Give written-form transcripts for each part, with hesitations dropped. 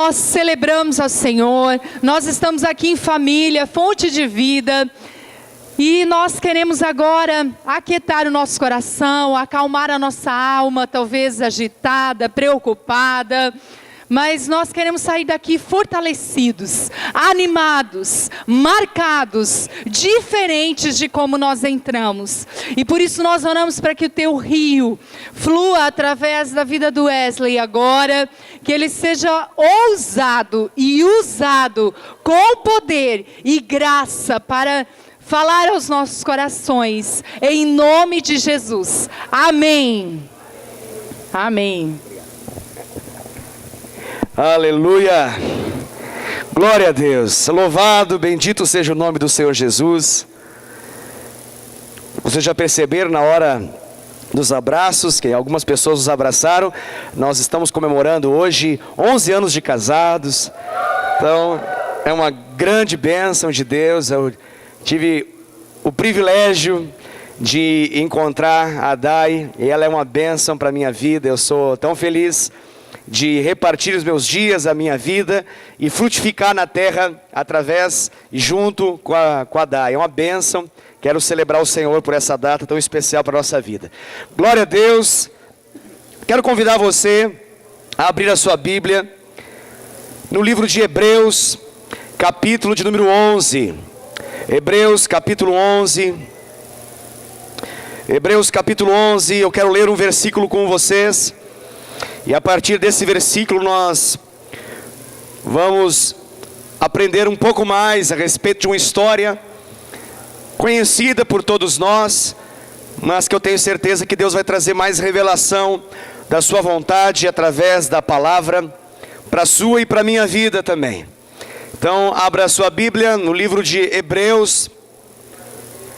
Nós celebramos ao Senhor, nós estamos aqui em família, fonte de vida, e nós queremos agora aquietar o nosso coração, acalmar a nossa alma, talvez agitada, preocupada, mas nós queremos sair daqui fortalecidos, animados, marcados, diferentes de como nós entramos. E por isso nós oramos para que o teu rio flua através da vida do Wesley agora, que ele seja ousado e usado com poder e graça para falar aos nossos corações, em nome de Jesus. Amém. Amém. Aleluia, glória a Deus, louvado, bendito seja o nome do Senhor Jesus. Vocês já perceberam na hora dos abraços, que algumas pessoas nos abraçaram. Nós estamos comemorando hoje 11 anos de casados, então é uma grande bênção de Deus. Eu tive o privilégio de encontrar a Dai, e ela é uma bênção para a minha vida. Eu sou tão feliz de repartir os meus dias, a minha vida, e frutificar na terra através e junto com a Dai. É uma bênção. Quero celebrar o Senhor por essa data tão especial para a nossa vida. Glória a Deus. Quero convidar você a abrir a sua Bíblia no livro de Hebreus, capítulo de número 11. Hebreus, capítulo 11. Hebreus, capítulo 11. Eu quero ler um versículo com vocês. E a partir desse versículo nós vamos aprender um pouco mais a respeito de uma história conhecida por todos nós, mas que eu tenho certeza que Deus vai trazer mais revelação da sua vontade através da palavra para a sua e para a minha vida também. Então abra a sua Bíblia no livro de Hebreus,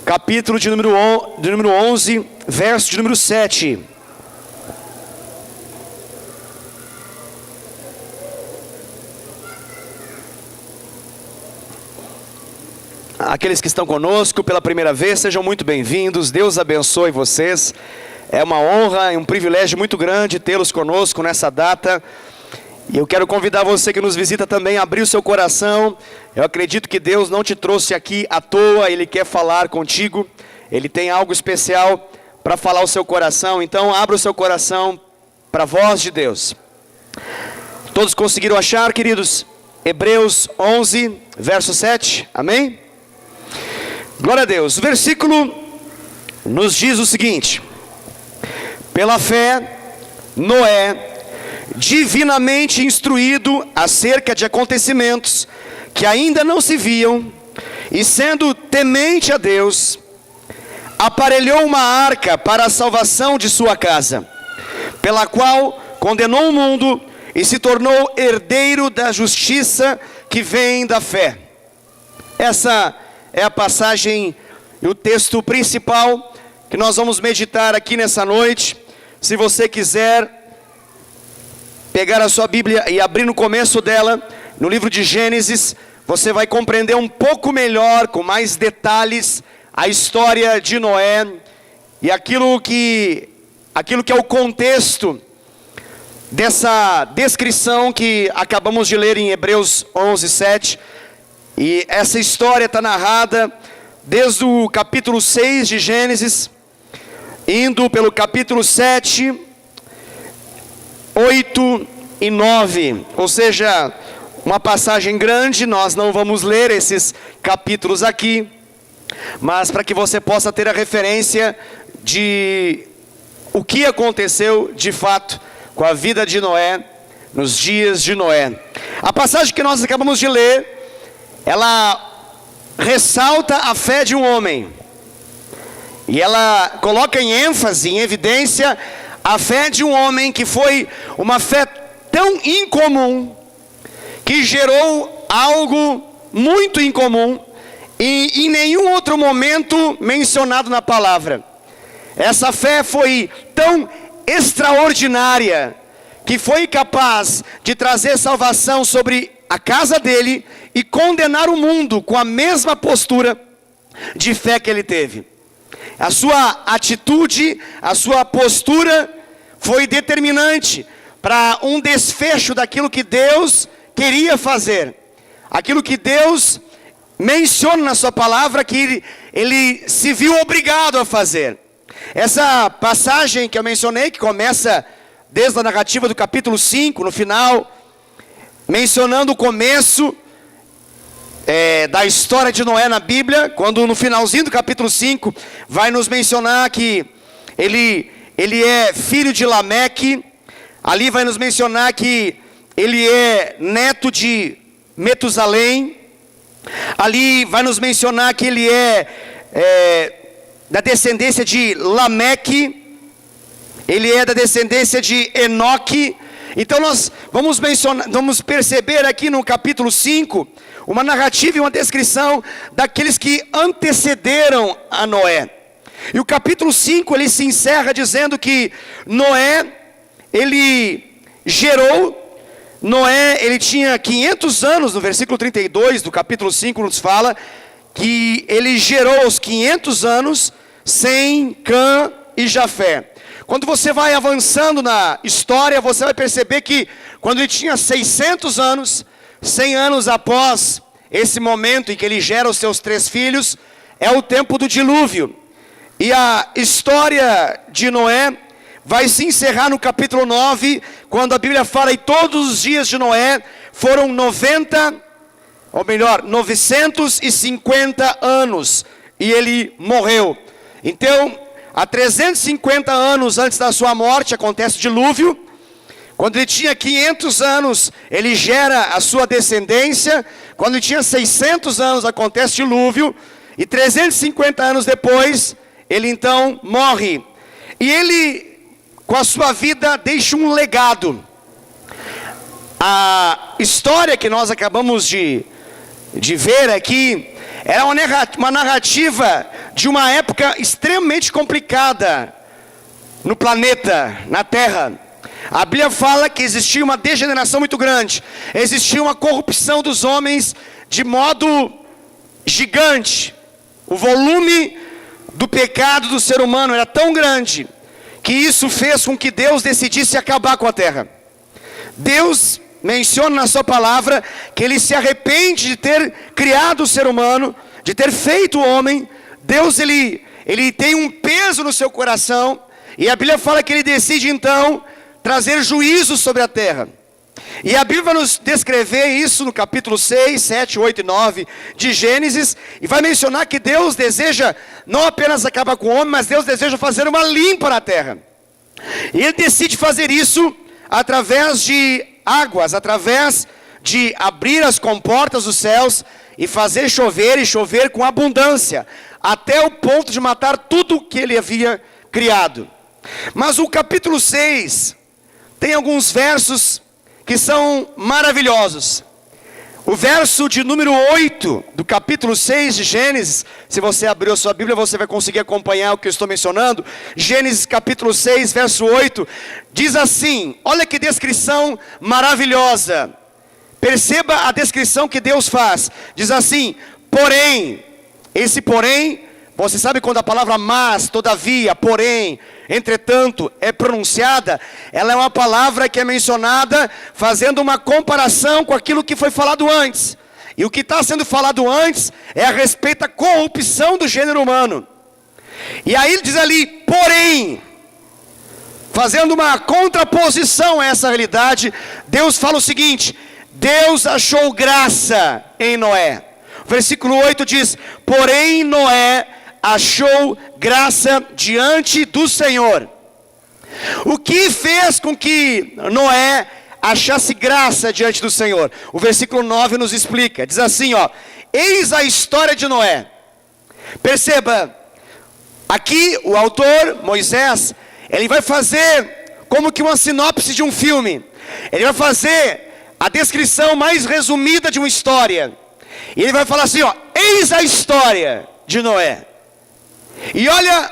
capítulo de número 11, verso de número 7. Aqueles que estão conosco pela primeira vez, sejam muito bem-vindos. Deus abençoe vocês. É uma honra e um privilégio muito grande tê-los conosco nessa data. E eu quero convidar você que nos visita também a abrir o seu coração. Eu acredito que Deus não te trouxe aqui à toa. Ele quer falar contigo. Ele tem algo especial para falar ao seu coração. Então abra o seu coração para a voz de Deus. Todos conseguiram achar, queridos? Hebreus 11, verso 7. Amém? Glória a Deus. O versículo nos diz o seguinte: pela fé, Noé, divinamente instruído acerca de acontecimentos que ainda não se viam, e sendo temente a Deus, aparelhou uma arca para a salvação de sua casa, pela qual condenou o mundo e se tornou herdeiro da justiça que vem da fé. Essa é a passagem e o texto principal que nós vamos meditar aqui nessa noite. Se você quiser pegar a sua Bíblia e abrir no começo dela, no livro de Gênesis, você vai compreender um pouco melhor, com mais detalhes, a história de Noé e aquilo que é o contexto dessa descrição que acabamos de ler em Hebreus 11, 7. E essa história está narrada desde o capítulo 6 de Gênesis, indo pelo capítulo 7, 8 e 9. Ou seja, uma passagem grande. Nós não vamos ler esses capítulos aqui, mas para que você possa ter a referência de o que aconteceu de fato com a vida de Noé, nos dias de Noé. A passagem que nós acabamos de ler, ela ressalta a fé de um homem, e ela coloca em ênfase, em evidência, a fé de um homem que foi uma fé tão incomum, que gerou algo muito incomum, e em nenhum outro momento mencionado na palavra. Essa fé foi tão extraordinária, que foi capaz de trazer salvação sobre a casa dele e condenar o mundo com a mesma postura de fé que ele teve. A sua atitude, a sua postura foi determinante para um desfecho daquilo que Deus queria fazer, aquilo que Deus menciona na sua palavra que ele se viu obrigado a fazer. Essa passagem que eu mencionei, que começa desde a narrativa do capítulo 5, no final, mencionando o começo da história de Noé na Bíblia, quando no finalzinho do capítulo 5, vai nos mencionar que ele é filho de Lameque, ali vai nos mencionar que ele é neto de Metusalém, ali vai nos mencionar que ele é da descendência de Lameque, ele é da descendência de Enoque. Então nós vamos perceber aqui no capítulo 5, uma narrativa e uma descrição daqueles que antecederam a Noé. E o capítulo 5, ele se encerra dizendo que Noé, ele gerou, Noé, ele tinha 500 anos, no versículo 32 do capítulo 5 nos fala, que ele gerou aos 500 anos, Sem, Cã e Jafé. Quando você vai avançando na história, você vai perceber que quando ele tinha 600 anos, 100 anos após esse momento em que ele gera os seus 3 filhos, é o tempo do dilúvio. E a história de Noé vai se encerrar no capítulo 9, quando a Bíblia fala, e todos os dias de Noé foram 950 anos, e ele morreu. Então, há 350 anos antes da sua morte, acontece o dilúvio. Quando ele tinha 500 anos, ele gera a sua descendência. Quando ele tinha 600 anos, acontece o dilúvio. E 350 anos depois, ele então morre. E ele, com a sua vida, deixa um legado. A história que nós acabamos de ver aqui, era uma narrativa de uma época extremamente complicada no planeta, na Terra. A Bíblia fala que existia uma degeneração muito grande, existia uma corrupção dos homens de modo gigante. O volume do pecado do ser humano era tão grande, que isso fez com que Deus decidisse acabar com a Terra. Deus menciona na sua palavra que ele se arrepende de ter criado o ser humano, de ter feito o homem. Deus ele tem um peso no seu coração, e a Bíblia fala que ele decide então trazer juízo sobre a terra. E a Bíblia vai nos descrever isso no capítulo 6, 7, 8 e 9 de Gênesis, e vai mencionar que Deus deseja não apenas acabar com o homem, mas Deus deseja fazer uma limpa na terra. E ele decide fazer isso através de águas, através de abrir as comportas dos céus e fazer chover, e chover com abundância, até o ponto de matar tudo que ele havia criado. Mas o capítulo 6 tem alguns versos que são maravilhosos. O verso de número 8 do capítulo 6 de Gênesis, se você abrir a sua Bíblia, você vai conseguir acompanhar o que eu estou mencionando. Gênesis capítulo 6, verso 8, diz assim, olha que descrição maravilhosa. Perceba a descrição que Deus faz. Diz assim, porém, esse porém, você sabe quando a palavra mas, todavia, porém, entretanto, é pronunciada, ela é uma palavra que é mencionada fazendo uma comparação com aquilo que foi falado antes. E o que está sendo falado antes é a respeito da corrupção do gênero humano. E aí ele diz ali, porém, fazendo uma contraposição a essa realidade, Deus fala o seguinte, Deus achou graça em Noé. O versículo 8 diz, porém Noé achou graça diante do Senhor. O que fez com que Noé achasse graça diante do Senhor? O versículo 9 nos explica, diz assim, ó, eis a história de Noé. Perceba, aqui o autor, Moisés, ele vai fazer como que uma sinopse de um filme. Ele vai fazer a descrição mais resumida de uma história. E ele vai falar assim, ó, eis a história de Noé. E olha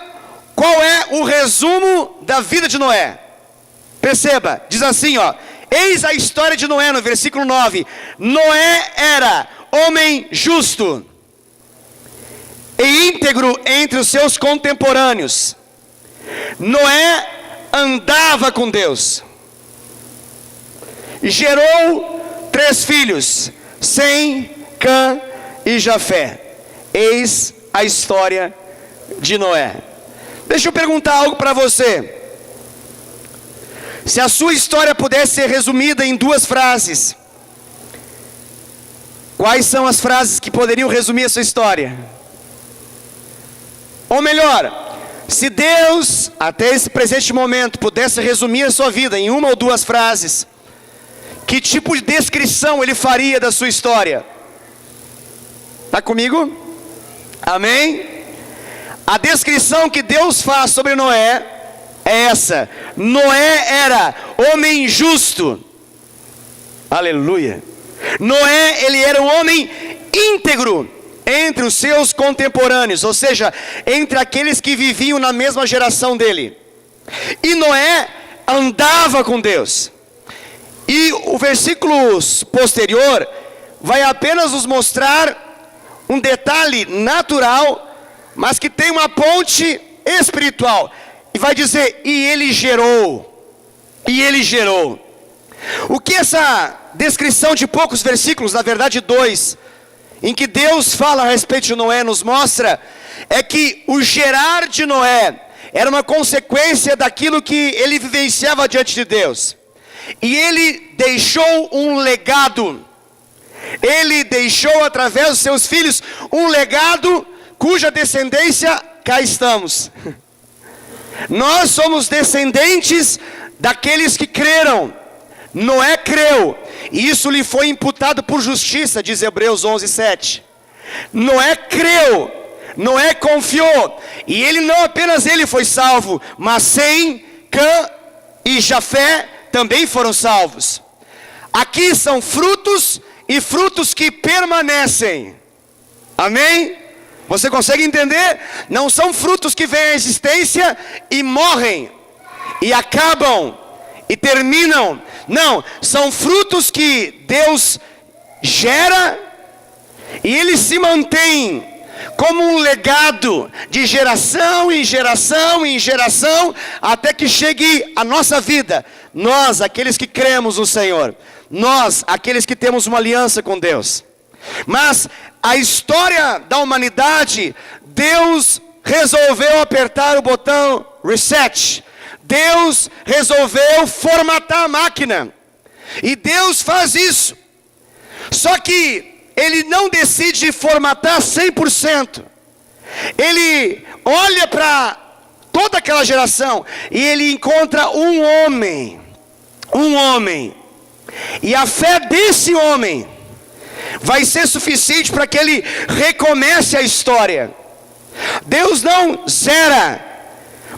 qual é o resumo da vida de Noé. Perceba, diz assim, ó, eis a história de Noé no versículo 9. Noé era homem justo e íntegro entre os seus contemporâneos. Noé andava com Deus. Gerou 3 filhos, Sem, Cã e Jafé. Eis a história de Noé. Deixa eu perguntar algo para você. Se a sua história pudesse ser resumida em 2 frases, quais são as frases que poderiam resumir a sua história? Ou melhor, se Deus, até esse presente momento, pudesse resumir a sua vida em 1 ou 2 frases, que tipo de descrição Ele faria da sua história? Está comigo? Amém? A descrição que Deus faz sobre Noé é essa: Noé era homem justo. Aleluia. Noé, ele era um homem íntegro entre os seus contemporâneos, ou seja, entre aqueles que viviam na mesma geração dele. E Noé andava com Deus. E o versículo posterior vai apenas nos mostrar um detalhe natural, mas que tem uma ponte espiritual. E vai dizer, e ele gerou. E ele gerou. O que essa descrição de poucos versículos, na verdade 2, em que Deus fala a respeito de Noé, nos mostra, é que o gerar de Noé era uma consequência daquilo que ele vivenciava diante de Deus. E ele deixou um legado. Ele deixou através dos seus filhos um legado cuja descendência cá estamos. Nós somos descendentes daqueles que creram. Noé creu, e isso lhe foi imputado por justiça, diz Hebreus 11:7. Noé creu, Noé confiou, e ele não apenas ele foi salvo, mas Sem, Cã e Jafé também foram salvos. Aqui são frutos, e frutos que permanecem. Amém? Você consegue entender? Não são frutos que vêm à existência e morrem, e acabam, e terminam. Não, são frutos que Deus gera, e eles se mantêm como um legado de geração em geração em geração, até que chegue a nossa vida. Nós, aqueles que cremos no Senhor, nós, aqueles que temos uma aliança com Deus. Mas a história da humanidade, Deus resolveu apertar o botão reset. Deus resolveu formatar a máquina. E Deus faz isso. Só que Ele não decide formatar 100%. Ele olha para toda aquela geração e Ele encontra um homem. Um homem. E a fé desse homem vai ser suficiente para que ele recomece a história. Deus não zera,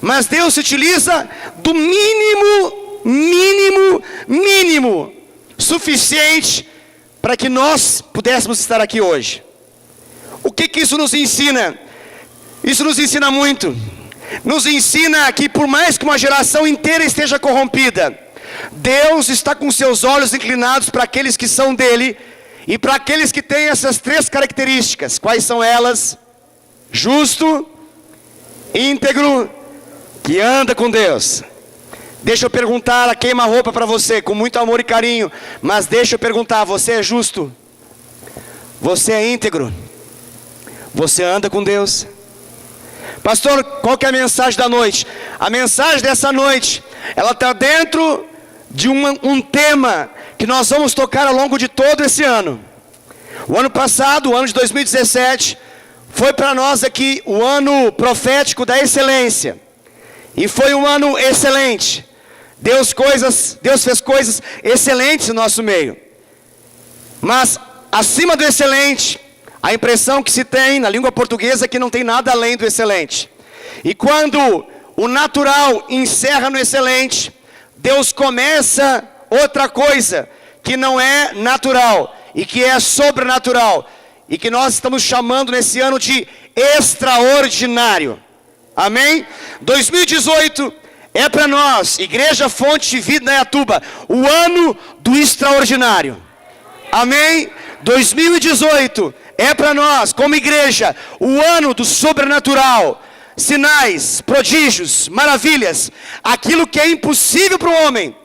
mas Deus se utiliza do mínimo suficiente para que nós pudéssemos estar aqui hoje. O que isso nos ensina? Isso nos ensina muito. Nos ensina que por mais que uma geração inteira esteja corrompida, Deus está com seus olhos inclinados para aqueles que são dele, e para aqueles que têm essas 3 características. Quais são elas? Justo, íntegro, que anda com Deus. Deixa eu perguntar a queima-roupa para você, com muito amor e carinho, mas deixa eu perguntar, você é justo? Você é íntegro? Você anda com Deus? Pastor, qual que é a mensagem da noite? A mensagem dessa noite, ela está dentro de um tema que nós vamos tocar ao longo de todo esse ano. O ano passado, o ano de 2017, foi para nós aqui o ano profético da excelência. E foi um ano excelente. Deus fez coisas excelentes no nosso meio. Mas, acima do excelente, a impressão que se tem na língua portuguesa é que não tem nada além do excelente. E quando o natural encerra no excelente, Deus começa outra coisa que não é natural e que é sobrenatural, e que nós estamos chamando nesse ano de extraordinário. Amém? 2018 é para nós, Igreja Fonte de Vida Indaiatuba, o ano do extraordinário. Amém? 2018 é para nós, como igreja, o ano do sobrenatural. Sinais, prodígios, maravilhas. Aquilo que é impossível para o homem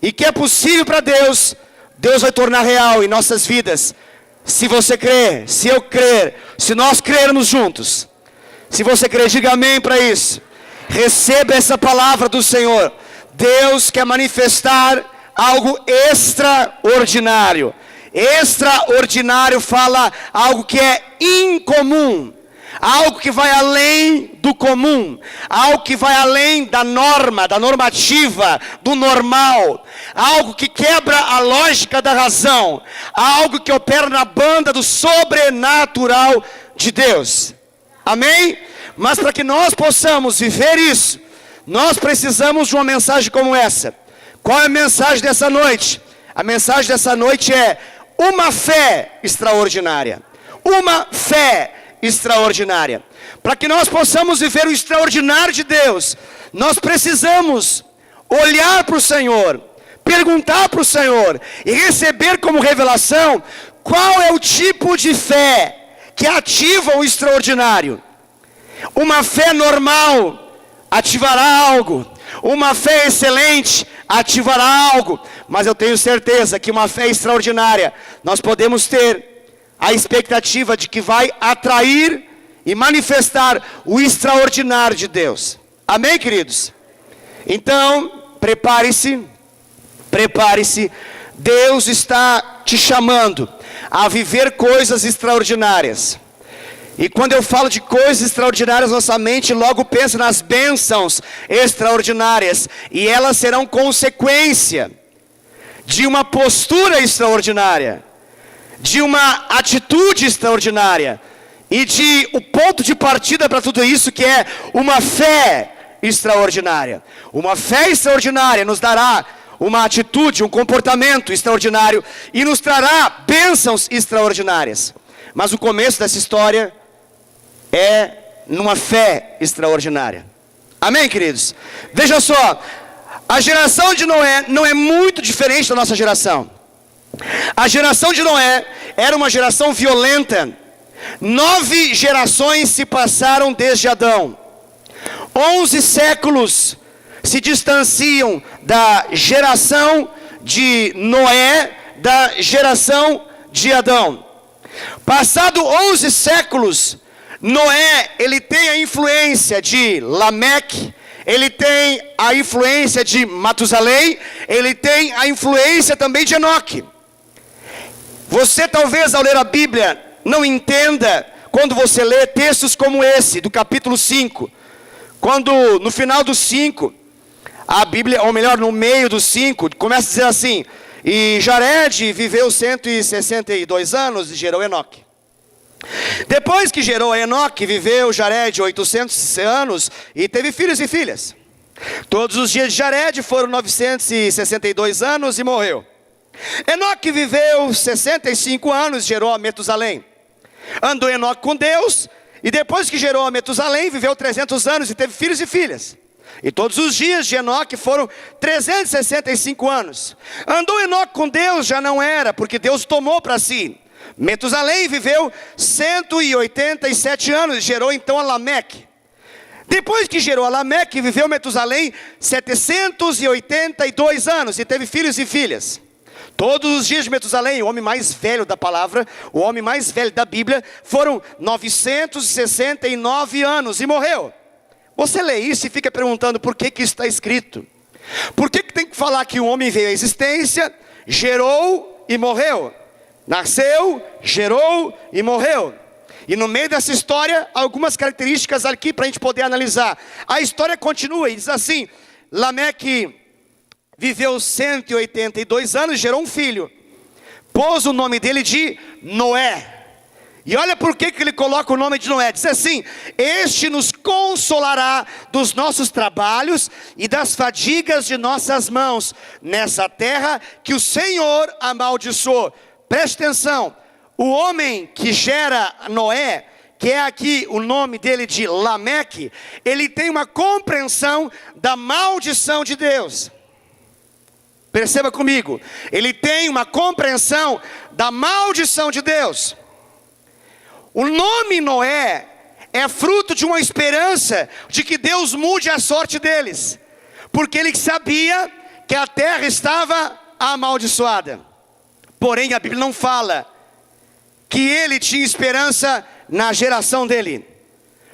e que é possível para Deus, Deus vai tornar real em nossas vidas. Se você crer, se eu crer, se nós crermos juntos. Se você crer, diga amém para isso. Receba essa palavra do Senhor. Deus quer manifestar algo extraordinário. Extraordinário fala algo que é incomum. Algo que vai além do comum, algo que vai além da norma, da normativa, do normal, algo que quebra a lógica da razão, algo que opera na banda do sobrenatural de Deus. Amém? Mas para que nós possamos viver isso, nós precisamos de uma mensagem como essa. Qual é a mensagem dessa noite? A mensagem dessa noite é uma fé extraordinária. Uma fé extraordinária. Para que nós possamos viver o extraordinário de Deus, nós precisamos olhar para o Senhor, perguntar para o Senhor e receber como revelação qual é o tipo de fé que ativa o extraordinário. Uma fé normal ativará algo, uma fé excelente ativará algo, mas eu tenho certeza que uma fé extraordinária nós podemos ter a expectativa de que vai atrair e manifestar o extraordinário de Deus. Amém, queridos? Então, prepare-se. Deus está te chamando a viver coisas extraordinárias. E quando eu falo de coisas extraordinárias, nossa mente logo pensa nas bênçãos extraordinárias. E elas serão consequência de uma postura extraordinária, de uma atitude extraordinária, e de o ponto de partida para tudo isso, que é uma fé extraordinária. Uma fé extraordinária nos dará uma atitude, um comportamento extraordinário, e nos trará bênçãos extraordinárias. Mas o começo dessa história é numa fé extraordinária. Amém, queridos? Veja só, a geração de Noé não é muito diferente da nossa geração. A geração de Noé era uma geração violenta. 9 gerações se passaram desde Adão. 11 séculos se distanciam da geração de Noé, da geração de Adão. Passado 11 séculos, Noé, ele tem a influência de Lameque, ele tem a influência de Matusalém, ele tem a influência também de Enoque. Você talvez ao ler a Bíblia não entenda quando você lê textos como esse, do capítulo 5. Quando no final do 5, a Bíblia, ou melhor, no meio do 5, começa a dizer assim: e Jared viveu 162 anos e gerou Enoque. Depois que gerou Enoque, viveu Jared 800 anos e teve filhos e filhas. Todos os dias de Jared foram 962 anos e morreu. Enoque viveu 65 anos e gerou a Metusalém. Andou Enoque com Deus, e depois que gerou a Metusalém, viveu 300 anos e teve filhos e filhas. E todos os dias de Enoque foram 365 anos. Andou Enoque com Deus, já não era, porque Deus tomou para si. Metusalém viveu 187 anos e gerou então a Lameque. Depois que gerou a Lameque, viveu Metusalém 782 anos e teve filhos e filhas. Todos os dias de Metusalém, o homem mais velho da palavra, o homem mais velho da Bíblia, foram 969 anos e morreu. Você lê isso e fica perguntando por que isso está escrito. Por que tem que falar que o homem veio à existência, gerou e morreu? Nasceu, gerou e morreu. E no meio dessa história, algumas características aqui para a gente poder analisar. A história continua e diz assim: Lameque viveu 182 anos e gerou um filho. Pôs o nome dele de Noé. E olha por que ele coloca o nome de Noé. Diz assim: este nos consolará dos nossos trabalhos e das fadigas de nossas mãos, nessa terra que o Senhor amaldiçoou. Preste atenção, o homem que gera Noé, que é aqui o nome dele de Lameque, ele tem uma compreensão da maldição de Deus. Perceba comigo, ele tem uma compreensão da maldição de Deus. O nome Noé é fruto de uma esperança de que Deus mude a sorte deles, porque ele sabia que a terra estava amaldiçoada. porém a Bíblia não fala que ele tinha esperança na geração dele.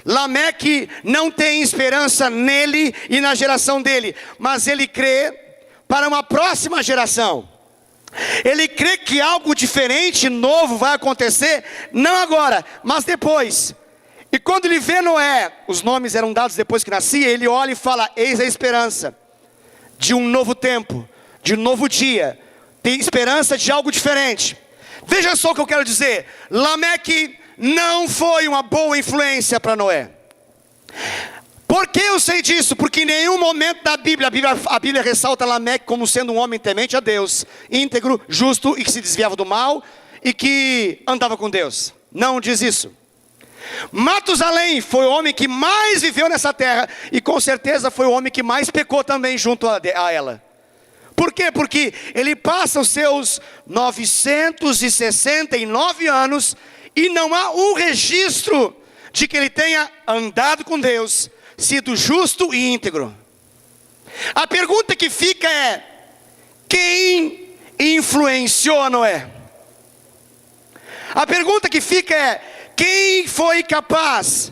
Lameque não tem esperança nele e na geração dele, mas ele crê para uma próxima geração. Ele crê que algo diferente, novo vai acontecer, não agora, mas depois. E quando ele vê Noé, os nomes eram dados depois que nascia, ele olha e fala: eis a esperança de um novo tempo, de um novo dia, tem esperança de algo diferente. Veja só o que eu quero dizer: Lameque não foi uma boa influência para Noé. Por que eu sei disso? Porque em nenhum momento da Bíblia, a Bíblia ressalta Lameque como sendo um homem temente a Deus, íntegro, justo e que se desviava do mal e que andava com Deus. Não diz isso. Matusalém foi o homem que mais viveu nessa terra e com certeza foi o homem que mais pecou também junto a ela. Por quê? Porque ele passa os seus 969 anos e não há um registro de que ele tenha andado com Deus, sido justo e íntegro. A pergunta que fica é: quem influenciou Noé? A pergunta que fica é: quem foi capaz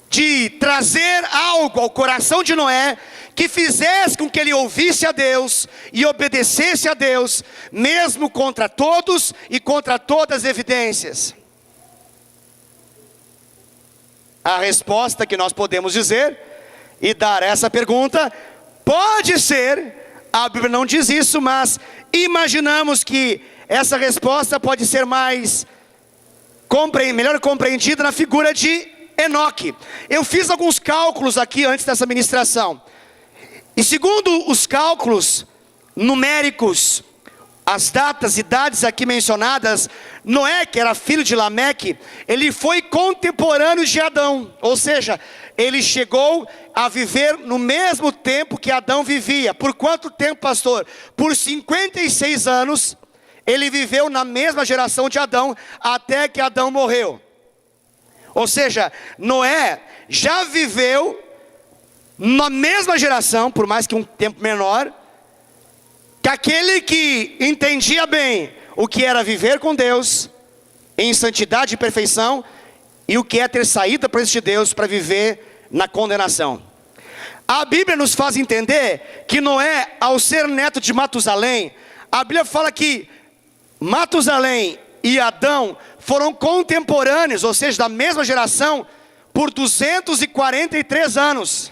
de trazer algo ao coração de Noé que fizesse com que ele ouvisse a Deus e obedecesse a Deus, mesmo contra todos e contra todas as evidências? A resposta que nós podemos dizer e dar a essa pergunta pode ser, a Bíblia não diz isso, mas imaginamos que essa resposta pode ser melhor compreendida na figura de Enoque. Eu fiz alguns cálculos aqui antes dessa ministração, e segundo os cálculos numéricos, as datas, idades aqui mencionadas, Noé, que era filho de Lameque, ele foi contemporâneo de Adão, ou seja, ele chegou a viver no mesmo tempo que Adão vivia. Por quanto tempo, pastor? Por 56 anos, ele viveu na mesma geração de Adão, até que Adão morreu. Ou seja, Noé já viveu na mesma geração, por mais que um tempo menor, que aquele que entendia bem o que era viver com Deus, em santidade e perfeição, e o que é ter saído da presença de Deus para viver na condenação. A Bíblia nos faz entender que Noé, ao ser neto de Matusalém, a Bíblia fala que Matusalém e Adão foram contemporâneos, ou seja, da mesma geração, por 243 anos.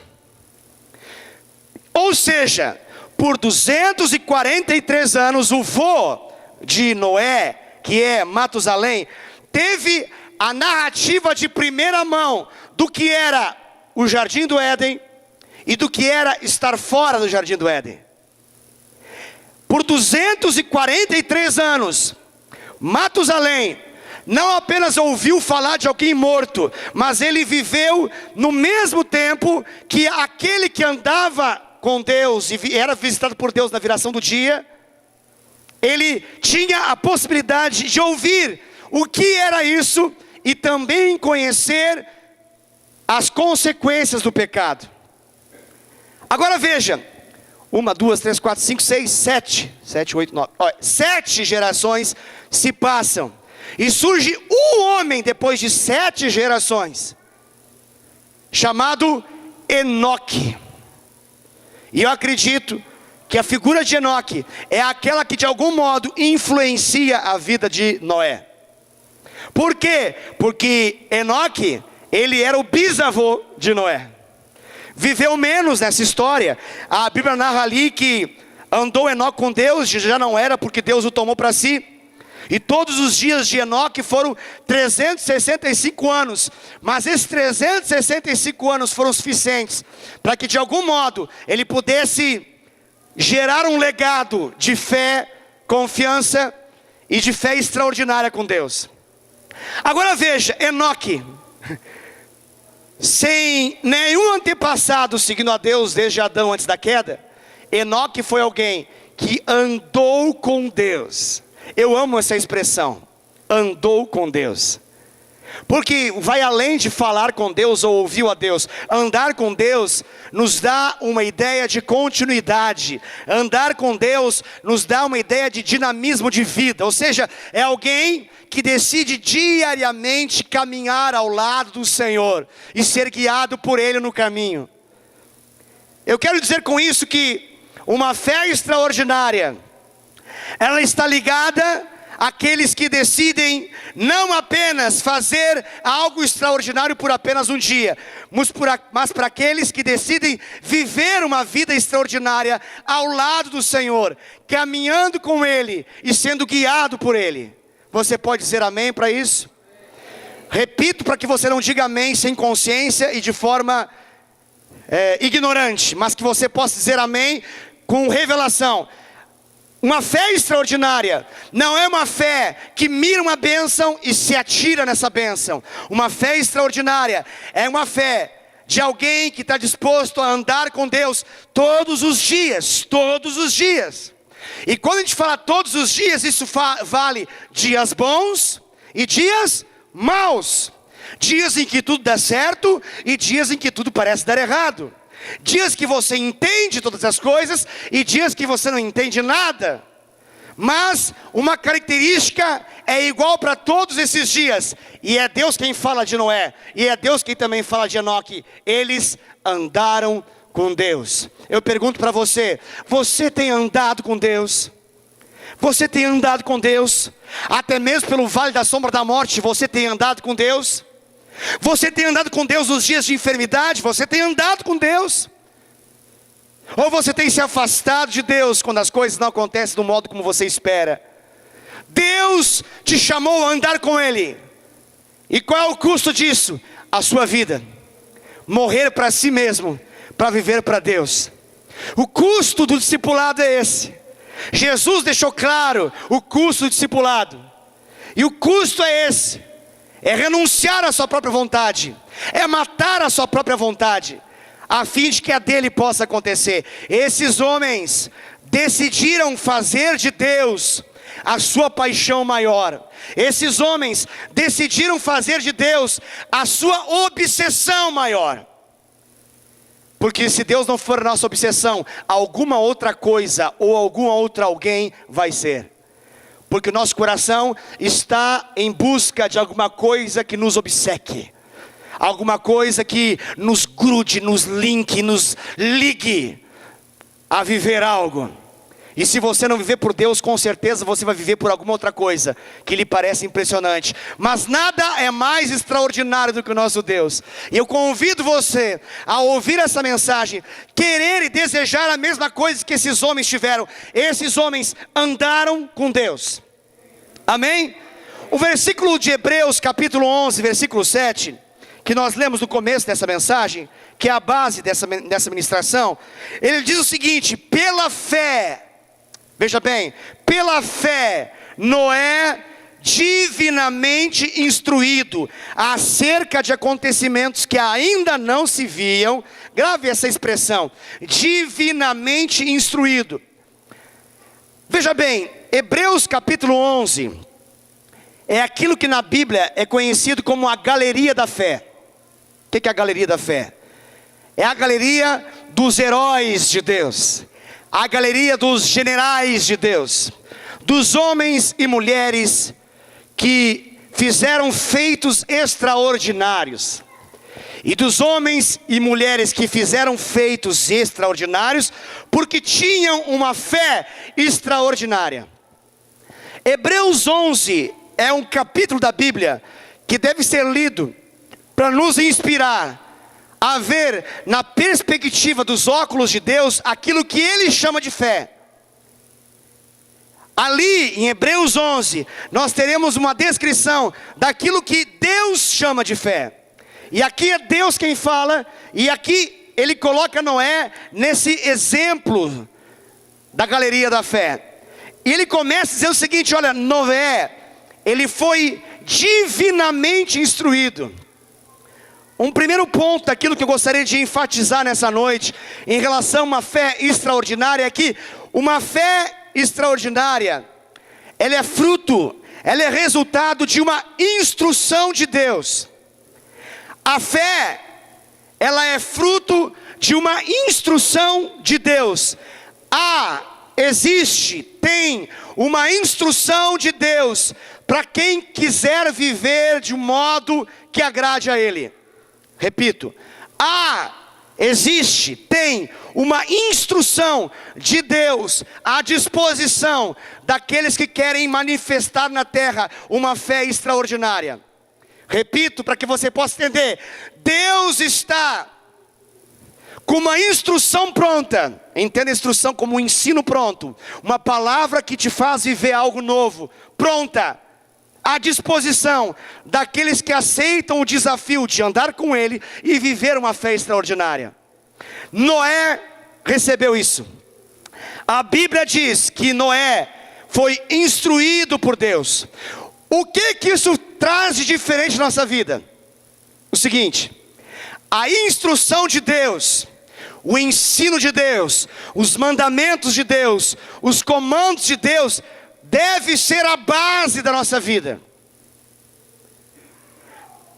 Ou seja, por 243 anos, o vô de Noé, que é Matusalém, teve a narrativa de primeira mão do que era o Jardim do Éden e do que era estar fora do Jardim do Éden. Por 243 anos, Matusalém não apenas ouviu falar de alguém morto, mas ele viveu no mesmo tempo que aquele que andava com Deus e era visitado por Deus na viração do dia. Ele tinha a possibilidade de ouvir o que era isso e também conhecer as consequências do pecado. Agora veja, 1, 2, 3, 4, 5, 6, 7, 8, 9, 7 gerações se passam, e surge um homem depois de 7 gerações, chamado Enoque. E eu acredito que a figura de Enoque é aquela que de algum modo influencia a vida de Noé. Por quê? Porque Enoque, ele era o bisavô de Noé. Viveu menos nessa história. A Bíblia narra ali que andou Enoque com Deus, já não era porque Deus o tomou para si. E todos os dias de Enoque foram 365 anos. Mas esses 365 anos foram suficientes para que de algum modo ele pudesse gerar um legado de fé, confiança e de fé extraordinária com Deus. Agora veja, Enoque, sem nenhum antepassado seguindo a Deus desde Adão antes da queda, Enoque foi alguém que andou com Deus. Eu amo essa expressão, andou com Deus. Porque vai além de falar com Deus ou ouvir a Deus. Andar com Deus nos dá uma ideia de continuidade. Andar com Deus nos dá uma ideia de dinamismo de vida. Ou seja, é alguém que decide diariamente caminhar ao lado do Senhor e ser guiado por Ele no caminho. Eu quero dizer com isso que uma fé extraordinária, ela está ligada àqueles que decidem não apenas fazer algo extraordinário por apenas um dia, mas para aqueles que decidem viver uma vida extraordinária ao lado do Senhor, caminhando com Ele e sendo guiado por Ele. Você pode dizer amém para isso? Repito para que você não diga amém sem consciência e de forma ignorante, mas que você possa dizer amém com revelação. Uma fé extraordinária não é uma fé que mira uma bênção e se atira nessa bênção. Uma fé extraordinária é uma fé de alguém que está disposto a andar com Deus todos os dias, todos os dias. E quando a gente fala todos os dias, isso vale dias bons e dias maus. Dias em que tudo dá certo e dias em que tudo parece dar errado. Dias que você entende todas as coisas e dias que você não entende nada. Mas uma característica é igual para todos esses dias. E é Deus quem fala de Noé. E é Deus quem também fala de Enoque. Eles andaram com Deus. Eu pergunto para você: você tem andado com Deus? Você tem andado com Deus? Até mesmo pelo vale da sombra da morte, você tem andado com Deus? Você tem andado com Deus nos dias de enfermidade? Você tem andado com Deus? Ou você tem se afastado de Deus quando as coisas não acontecem do modo como você espera? Deus te chamou a andar com Ele. E qual é o custo disso? A sua vida. Morrer para si mesmo, para viver para Deus. O custo do discipulado é esse. Jesus deixou claro o custo do discipulado. E o custo é esse. É renunciar à sua própria vontade. É matar a sua própria vontade, a fim de que a dele possa acontecer. Esses homens decidiram fazer de Deus a sua paixão maior. Esses homens decidiram fazer de Deus a sua obsessão maior. Porque se Deus não for a nossa obsessão, alguma outra coisa ou alguma outra alguém vai ser. Porque o nosso coração está em busca de alguma coisa que nos obceque. Alguma coisa que nos grude, nos linke, nos ligue a viver algo. E se você não viver por Deus, com certeza você vai viver por alguma outra coisa que lhe parece impressionante. Mas nada é mais extraordinário do que o nosso Deus. E eu convido você a ouvir essa mensagem, querer e desejar a mesma coisa que esses homens tiveram. Esses homens andaram com Deus. Amém? O versículo de Hebreus capítulo 11, versículo 7, que nós lemos no começo dessa mensagem, que é a base dessa ministração, ele diz o seguinte: pela fé, veja bem, pela fé, Noé, divinamente instruído acerca de acontecimentos que ainda não se viam, grave essa expressão, divinamente instruído. Veja bem, Hebreus capítulo 11, é aquilo que na Bíblia é conhecido como a galeria da fé. O que é a galeria da fé? É a galeria dos heróis de Deus, a galeria dos generais de Deus, dos homens e mulheres que fizeram feitos extraordinários, e dos homens e mulheres que fizeram feitos extraordinários porque tinham uma fé extraordinária. Hebreus 11 é um capítulo da Bíblia que deve ser lido para nos inspirar a ver na perspectiva dos óculos de Deus aquilo que Ele chama de fé. Ali em Hebreus 11 nós teremos uma descrição daquilo que Deus chama de fé. E aqui é Deus quem fala, e aqui Ele coloca Noé nesse exemplo da galeria da fé. E Ele começa a dizer o seguinte: olha, Noé, ele foi divinamente instruído. Um primeiro ponto daquilo que eu gostaria de enfatizar nessa noite, em relação a uma fé extraordinária, é que uma fé extraordinária, ela é fruto, ela é resultado de uma instrução de Deus. A fé, ela é fruto de uma instrução de Deus. Tem uma instrução de Deus para quem quiser viver de um modo que agrade a Ele. Repito, tem uma instrução de Deus à disposição daqueles que querem manifestar na terra uma fé extraordinária. Repito, para que você possa entender, Deus está com uma instrução pronta. Entenda a instrução como um ensino pronto, uma palavra que te faz viver algo novo, pronta, à disposição daqueles que aceitam o desafio de andar com Ele e viver uma fé extraordinária. Noé recebeu isso. A Bíblia diz que Noé foi instruído por Deus. O que isso traz de diferente na nossa vida? O seguinte: a instrução de Deus, o ensino de Deus, os mandamentos de Deus, os comandos de Deus, deve ser a base da nossa vida.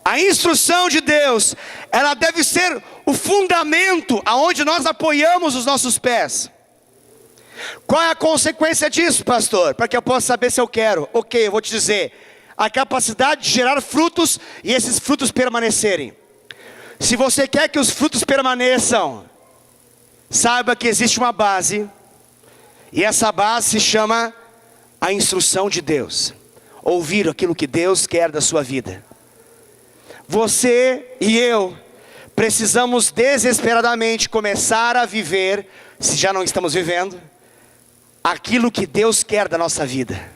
A instrução de Deus, ela deve ser o fundamento aonde nós apoiamos os nossos pés. Qual é a consequência disso, pastor? Para que eu possa saber se eu quero. Ok, eu vou te dizer. A capacidade de gerar frutos e esses frutos permanecerem. Se você quer que os frutos permaneçam, saiba que existe uma base. E essa base se chama a instrução de Deus. Ouvir aquilo que Deus quer da sua vida. Você e eu precisamos desesperadamente começar a viver, se já não estamos vivendo, aquilo que Deus quer da nossa vida.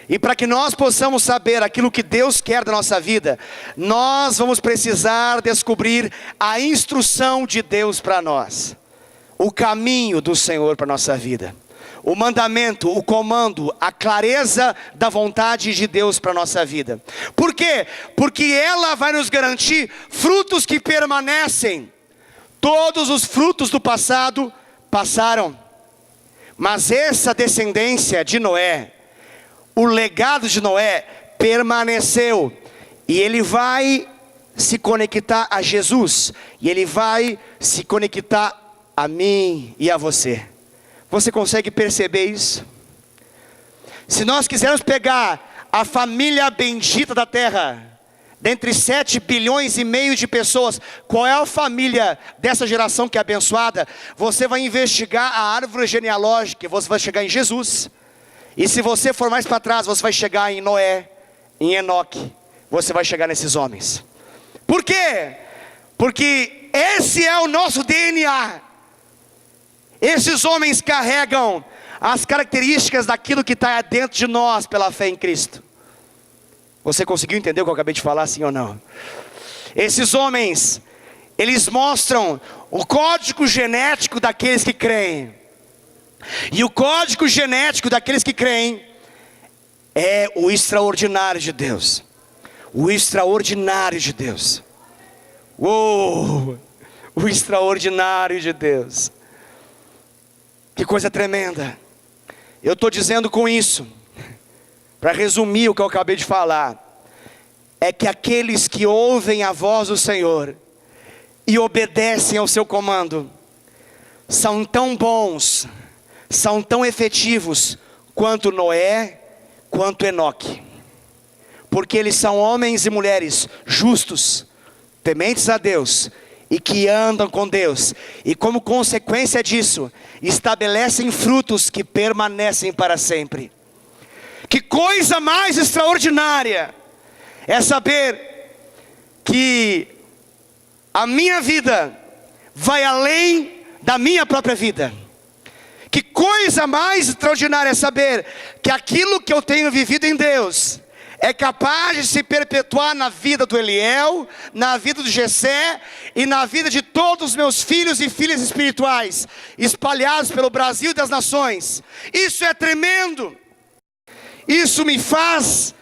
E para que nós possamos saber aquilo que Deus quer da nossa vida, nós vamos precisar descobrir a instrução de Deus para nós. O caminho do Senhor para a nossa vida. O mandamento, o comando, a clareza da vontade de Deus para a nossa vida. Por quê? Porque ela vai nos garantir frutos que permanecem. Todos os frutos do passado passaram. Mas essa descendência de Noé, o legado de Noé permaneceu. E ele vai se conectar a Jesus. E ele vai se conectar a mim e a você. Você consegue perceber isso? Se nós quisermos pegar a família bendita da terra, dentre 7,5 bilhões de pessoas, qual é a família dessa geração que é abençoada? Você vai investigar a árvore genealógica, você vai chegar em Jesus. E se você for mais para trás, você vai chegar em Noé, em Enoque. Você vai chegar nesses homens. Por quê? Porque esse é o nosso DNA. Esses homens carregam as características daquilo que está dentro de nós pela fé em Cristo. Você conseguiu entender o que eu acabei de falar, sim ou não? Esses homens, eles mostram o código genético daqueles que creem. E o código genético daqueles que creem é o extraordinário de Deus. O extraordinário de Deus. Uou! O extraordinário de Deus. Que coisa tremenda. Eu estou dizendo com isso, para resumir o que eu acabei de falar, é que aqueles que ouvem a voz do Senhor e obedecem ao seu comando, são tão bons, são tão efetivos, quanto Noé, quanto Enoque. Porque eles são homens e mulheres justos, tementes a Deus, e que andam com Deus, e como consequência disso, estabelecem frutos que permanecem para sempre. Que coisa mais extraordinária é saber que a minha vida vai além da minha própria vida. Que coisa mais extraordinária é saber que aquilo que eu tenho vivido em Deus é capaz de se perpetuar na vida do Eliel, na vida do Jessé e na vida de todos os meus filhos e filhas espirituais, espalhados pelo Brasil e das nações. Isso é tremendo. Isso me faz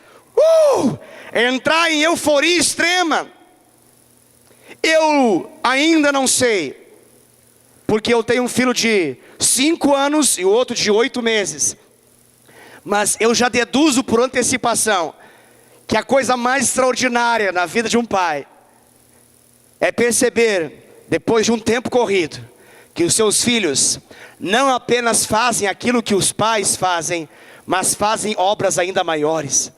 entrar em euforia extrema. Eu ainda não sei, porque eu tenho um filho de 5 anos e o outro de 8 meses. Mas eu já deduzo por antecipação que a coisa mais extraordinária na vida de um pai é perceber, depois de um tempo corrido, que os seus filhos não apenas fazem aquilo que os pais fazem, mas fazem obras ainda maiores.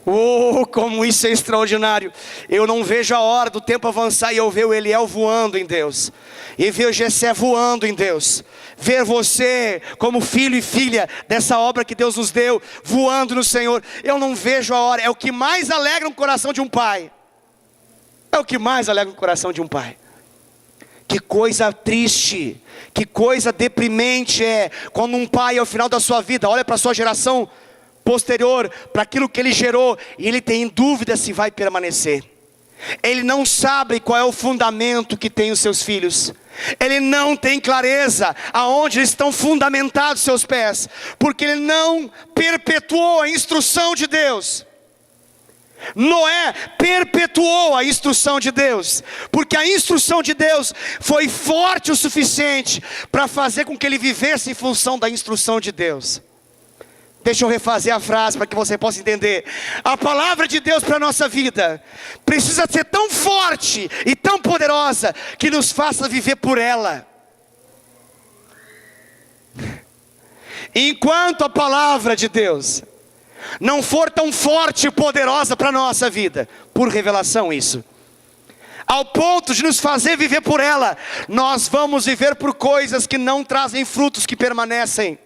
Oh, como isso é extraordinário. Eu não vejo a hora do tempo avançar e eu ver o Eliel voando em Deus, e ver o Gessé voando em Deus, ver você como filho e filha dessa obra que Deus nos deu, voando no Senhor. Eu não vejo a hora. É o que mais alegra o coração de um pai. É o que mais alegra o coração de um pai. Que coisa triste, que coisa deprimente é quando um pai ao final da sua vida olha para a sua geração posterior, para aquilo que ele gerou, e ele tem dúvida se vai permanecer. Ele não sabe qual é o fundamento que tem os seus filhos. Ele não tem clareza aonde estão fundamentados seus pés, porque ele não perpetuou a instrução de Deus. Noé perpetuou a instrução de Deus, porque a instrução de Deus foi forte o suficiente para fazer com que ele vivesse em função da instrução de Deus. Deixa eu refazer a frase para que você possa entender. A palavra de Deus para a nossa vida precisa ser tão forte e tão poderosa que nos faça viver por ela. Enquanto a palavra de Deus não for tão forte e poderosa para a nossa vida, por revelação isso, ao ponto de nos fazer viver por ela, nós vamos viver por coisas que não trazem frutos que permanecem.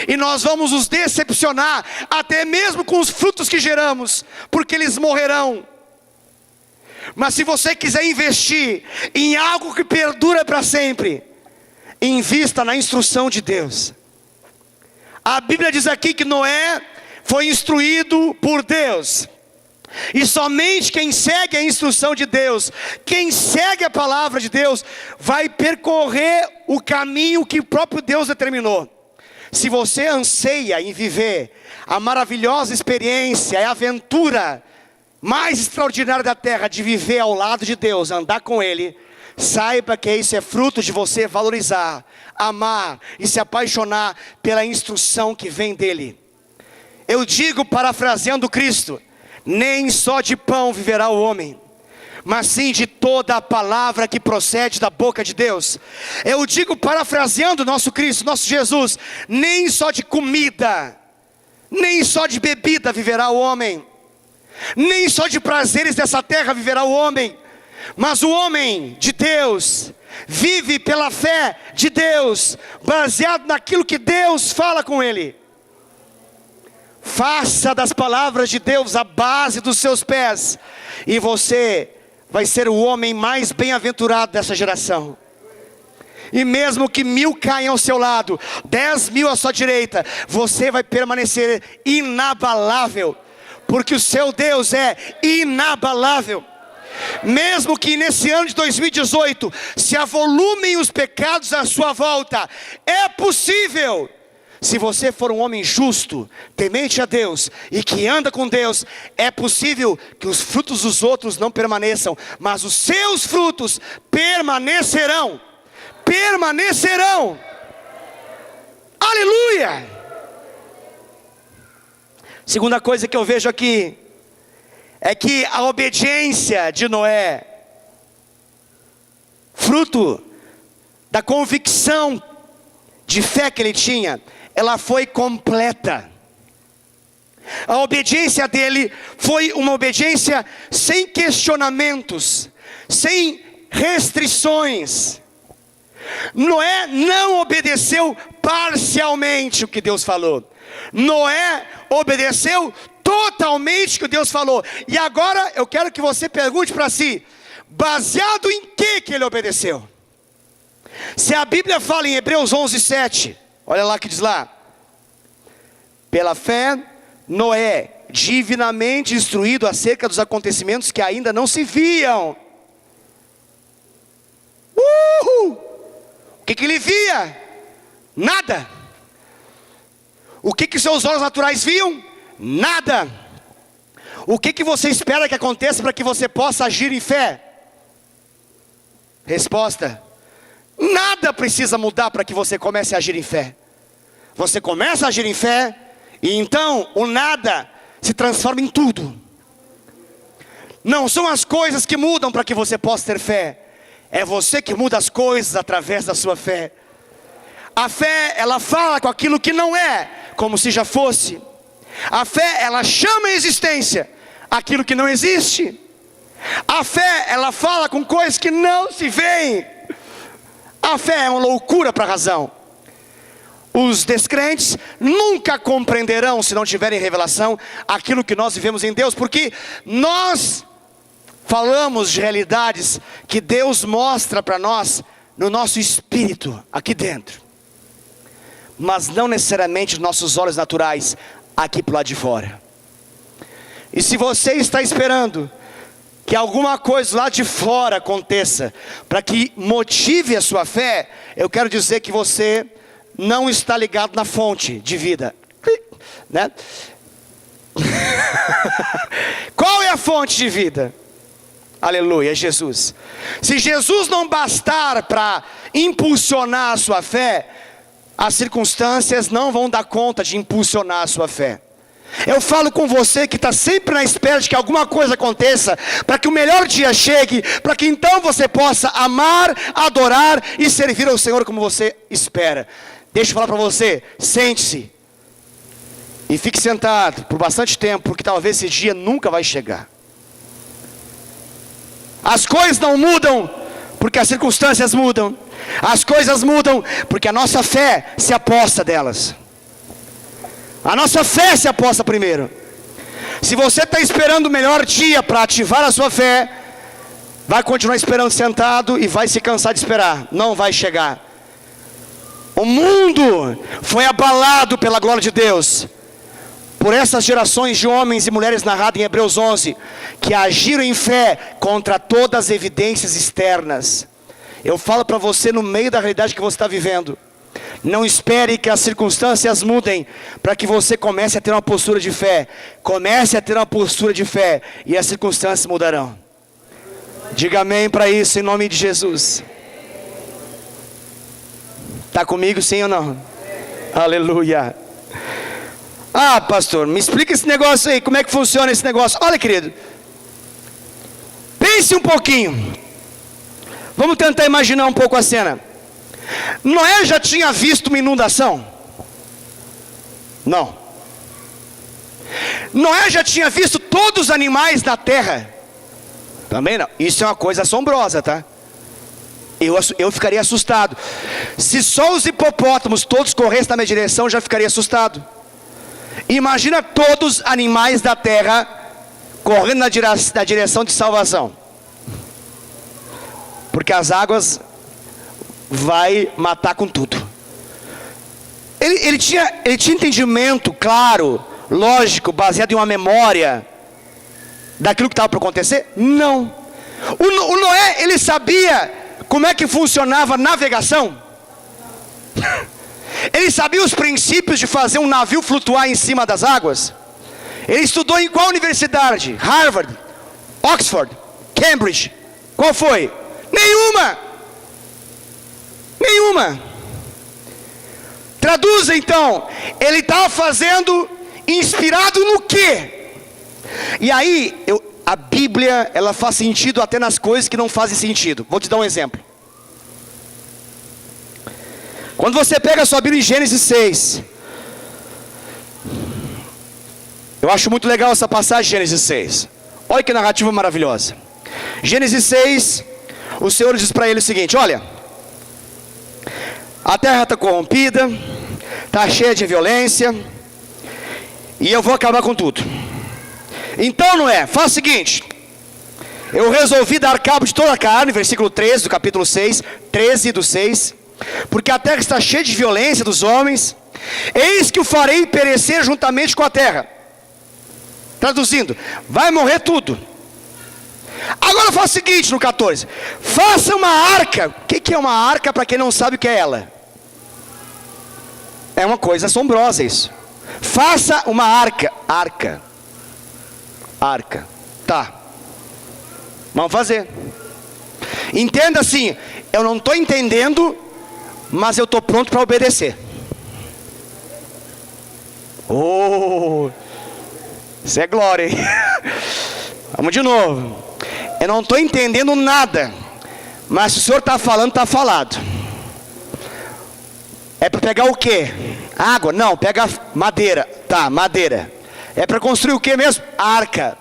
E nós vamos nos decepcionar, até mesmo com os frutos que geramos, porque eles morrerão. Mas se você quiser investir em algo que perdura para sempre, invista na instrução de Deus. A Bíblia diz aqui que Noé foi instruído por Deus. E somente quem segue a instrução de Deus, quem segue a palavra de Deus, vai percorrer o caminho que o próprio Deus determinou. Se você anseia em viver a maravilhosa experiência, a aventura mais extraordinária da terra, de viver ao lado de Deus, andar com Ele, saiba que isso é fruto de você valorizar, amar e se apaixonar pela instrução que vem dEle. Eu digo, parafraseando Cristo, nem só de pão viverá o homem, mas sim de toda a palavra que procede da boca de Deus. Eu digo, parafraseando nosso Cristo, nosso Jesus, nem só de comida, nem só de bebida viverá o homem, nem só de prazeres dessa terra viverá o homem, mas o homem de Deus vive pela fé de Deus, baseado naquilo que Deus fala com ele. Faça das palavras de Deus a base dos seus pés, e você vai ser o homem mais bem-aventurado dessa geração. E mesmo que 1000 caiam ao seu lado, 10.000 à sua direita, você vai permanecer inabalável, porque o seu Deus é inabalável. Mesmo que nesse ano de 2018 se avolumem os pecados à sua volta, é possível. Se você for um homem justo, temente a Deus e que anda com Deus, é possível que os frutos dos outros não permaneçam, mas os seus frutos permanecerão. Permanecerão. Aleluia! Segunda coisa que eu vejo aqui é que a obediência de Noé, fruto da convicção de fé que ele tinha, ela foi completa. A obediência dele foi uma obediência sem questionamentos, sem restrições. Noé não obedeceu parcialmente o que Deus falou. Noé obedeceu totalmente o que Deus falou. E agora eu quero que você pergunte para si, baseado em que ele obedeceu? Se a Bíblia fala em Hebreus 11:7, olha lá que diz lá: pela fé, Noé, divinamente instruído acerca dos acontecimentos que ainda não se viam. O que ele via? Nada. O que seus olhos naturais viam? Nada. O que você espera que aconteça para que você possa agir em fé? Resposta: nada precisa mudar para que você comece a agir em fé. Você começa a agir em fé, e então o nada se transforma em tudo. Não são as coisas que mudam para que você possa ter fé. É você que muda as coisas através da sua fé. A fé, ela fala com aquilo que não é, como se já fosse. A fé, ela chama em existência aquilo que não existe. A fé, ela fala com coisas que não se veem. A fé é uma loucura para a razão. Os descrentes nunca compreenderão, se não tiverem revelação, aquilo que nós vivemos em Deus, porque nós falamos de realidades que Deus mostra para nós no nosso espírito, aqui dentro, mas não necessariamente nos nossos olhos naturais, aqui para o lado de fora. E se você está esperando que alguma coisa lá de fora aconteça, para que motive a sua fé, eu quero dizer que você não está ligado na fonte de vida, né? Qual é a fonte de vida? Aleluia, é Jesus. Se Jesus não bastar para impulsionar a sua fé, as circunstâncias não vão dar conta de impulsionar a sua fé. Eu falo com você que está sempre na espera de que alguma coisa aconteça, para que o melhor dia chegue, para que então você possa amar, adorar e servir ao Senhor como você espera. Deixa eu falar para você, sente-se e fique sentado por bastante tempo, porque talvez esse dia nunca vai chegar. As coisas não mudam porque as circunstâncias mudam. As coisas mudam porque a nossa fé se aposta delas. A nossa fé se aposta primeiro. Se você está esperando o melhor dia para ativar a sua fé, vai continuar esperando sentado e vai se cansar de esperar. Não vai chegar. O mundo foi abalado pela glória de Deus, por essas gerações de homens e mulheres narradas em Hebreus 11, que agiram em fé contra todas as evidências externas. Eu falo para você no meio da realidade que você está vivendo. Não espere que as circunstâncias mudem para que você comece a ter uma postura de fé. Comece a ter uma postura de fé e as circunstâncias mudarão. Diga amém para isso em nome de Jesus. Está comigo sim ou não? Aleluia. Ah, pastor, me explica esse negócio aí, como é que funciona esse negócio? Olha, querido, pense um pouquinho. Vamos tentar imaginar um pouco a cena. Noé já tinha visto uma inundação? Não. Noé já tinha visto todos os animais da terra? Também não. Isso é uma coisa assombrosa, tá? Eu ficaria assustado. Se só os hipopótamos todos corressem na minha direção, eu já ficaria assustado. Imagina todos os animais da terra correndo na direção de salvação, porque as águas vai matar com tudo. Ele tinha entendimento claro, lógico, baseado em uma memória daquilo que estava para acontecer? Não. O Noé, ele sabia como é que funcionava a navegação? Ele sabia os princípios de fazer um navio flutuar em cima das águas? Ele estudou em qual universidade? Harvard, Oxford, Cambridge? Qual foi? Nenhuma. Nenhuma. Traduza então. Ele estava fazendo inspirado no quê? E aí, a Bíblia, ela faz sentido até nas coisas que não fazem sentido. Vou te dar um exemplo. Quando você pega a sua Bíblia em Gênesis 6, eu acho muito legal essa passagem de Gênesis 6. Olha que narrativa maravilhosa. Gênesis 6, o Senhor diz para ele o seguinte: olha, a terra está corrompida, está cheia de violência, e eu vou acabar com tudo. Então, Noé, faz o seguinte: eu resolvi dar cabo de toda a carne, versículo 13 do capítulo 6, 13 do 6, porque a terra está cheia de violência dos homens, eis que o farei perecer juntamente com a terra. Traduzindo, vai morrer tudo. Agora faça o seguinte no 14: faça uma arca. O que é uma arca para quem não sabe o que é ela? É uma coisa assombrosa isso. Faça uma arca. Arca. Tá. Vamos fazer. Entenda assim: eu não estou entendendo, mas eu estou pronto para obedecer. Oh, isso é glória, hein? Vamos de novo. Eu não estou entendendo nada, mas se o Senhor está falando, está falado. É para pegar o quê? Água? Não, pega madeira. Tá, madeira. É para construir o quê mesmo? Arca.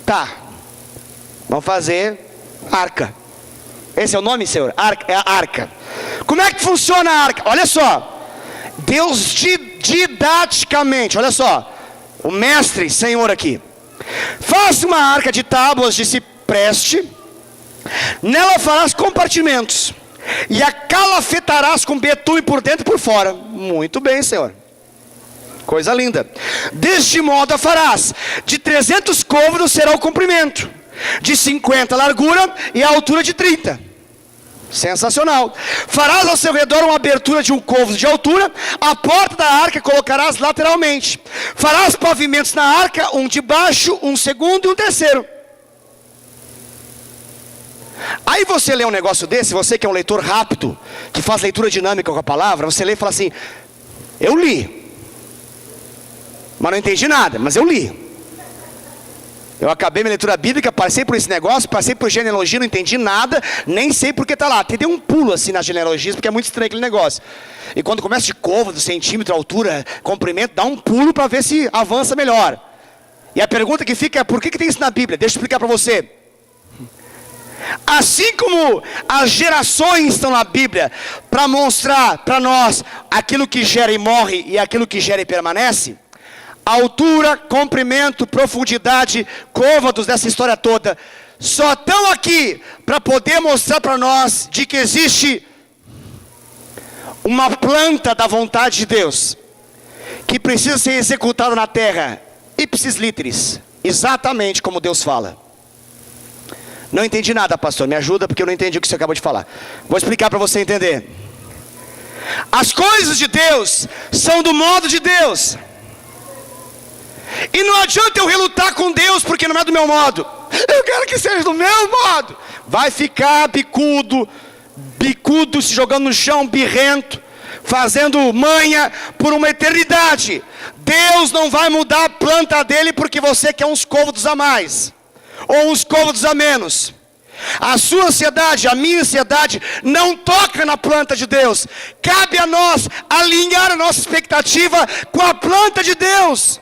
Tá. Vamos fazer arca. Esse é o nome, Senhor? Arca, é a arca. Como é que funciona a arca? Olha só. Deus didaticamente, olha só. O mestre, Senhor aqui. Faça uma arca de tábuas de cipreste. Nela farás compartimentos. E a calafetarás com betume por dentro e por fora. Muito bem, Senhor. Coisa linda. Deste modo a farás. De 300 côvados será o comprimento. De 50 a largura e a altura de 30. Sensacional. Farás ao seu redor uma abertura de 1 côvado de altura. A porta da arca colocarás lateralmente. Farás pavimentos na arca, um de baixo, um segundo e um terceiro. Aí você lê um negócio desse, você que é um leitor rápido, que faz leitura dinâmica com a palavra, você lê e fala assim: eu li, mas não entendi nada, mas eu li. Eu acabei minha leitura bíblica, passei por esse negócio, passei por genealogia, não entendi nada, nem sei porque está lá. Até dei um pulo assim nas genealogias, porque é muito estranho aquele negócio. E quando começa de côvado, centímetro, altura, comprimento, dá um pulo para ver se avança melhor. E a pergunta que fica é: por que tem isso na Bíblia? Deixa eu explicar para você. Assim como as gerações estão na Bíblia para mostrar para nós aquilo que gera e morre e aquilo que gera e permanece, altura, comprimento, profundidade, côvados dessa história toda só estão aqui para poder mostrar para nós de que existe uma planta da vontade de Deus que precisa ser executada na terra, ipsis literis, exatamente como Deus fala. Não entendi nada, pastor, me ajuda porque eu não entendi o que você acabou de falar. Vou explicar para você entender. As coisas de Deus são do modo de Deus. E não adianta eu relutar com Deus porque não é do meu modo. Eu quero que seja do meu modo. Vai ficar bicudo se jogando no chão, birrento, fazendo manha por uma eternidade. Deus não vai mudar a planta dele porque você quer uns côvados a mais ou uns côvados a menos. A sua ansiedade, a minha ansiedade não toca na planta de Deus. Cabe a nós alinhar a nossa expectativa com a planta de Deus.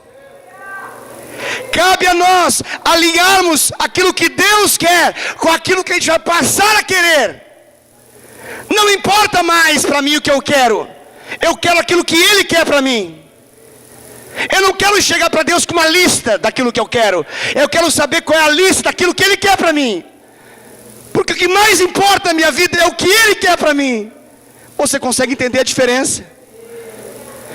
Cabe a nós alinharmos aquilo que Deus quer com aquilo que a gente vai passar a querer. Não importa mais para mim o que eu quero aquilo que Ele quer para mim. Eu não quero chegar para Deus com uma lista daquilo que eu quero saber qual é a lista daquilo que Ele quer para mim. Porque o que mais importa na minha vida é o que Ele quer para mim. Você consegue entender a diferença?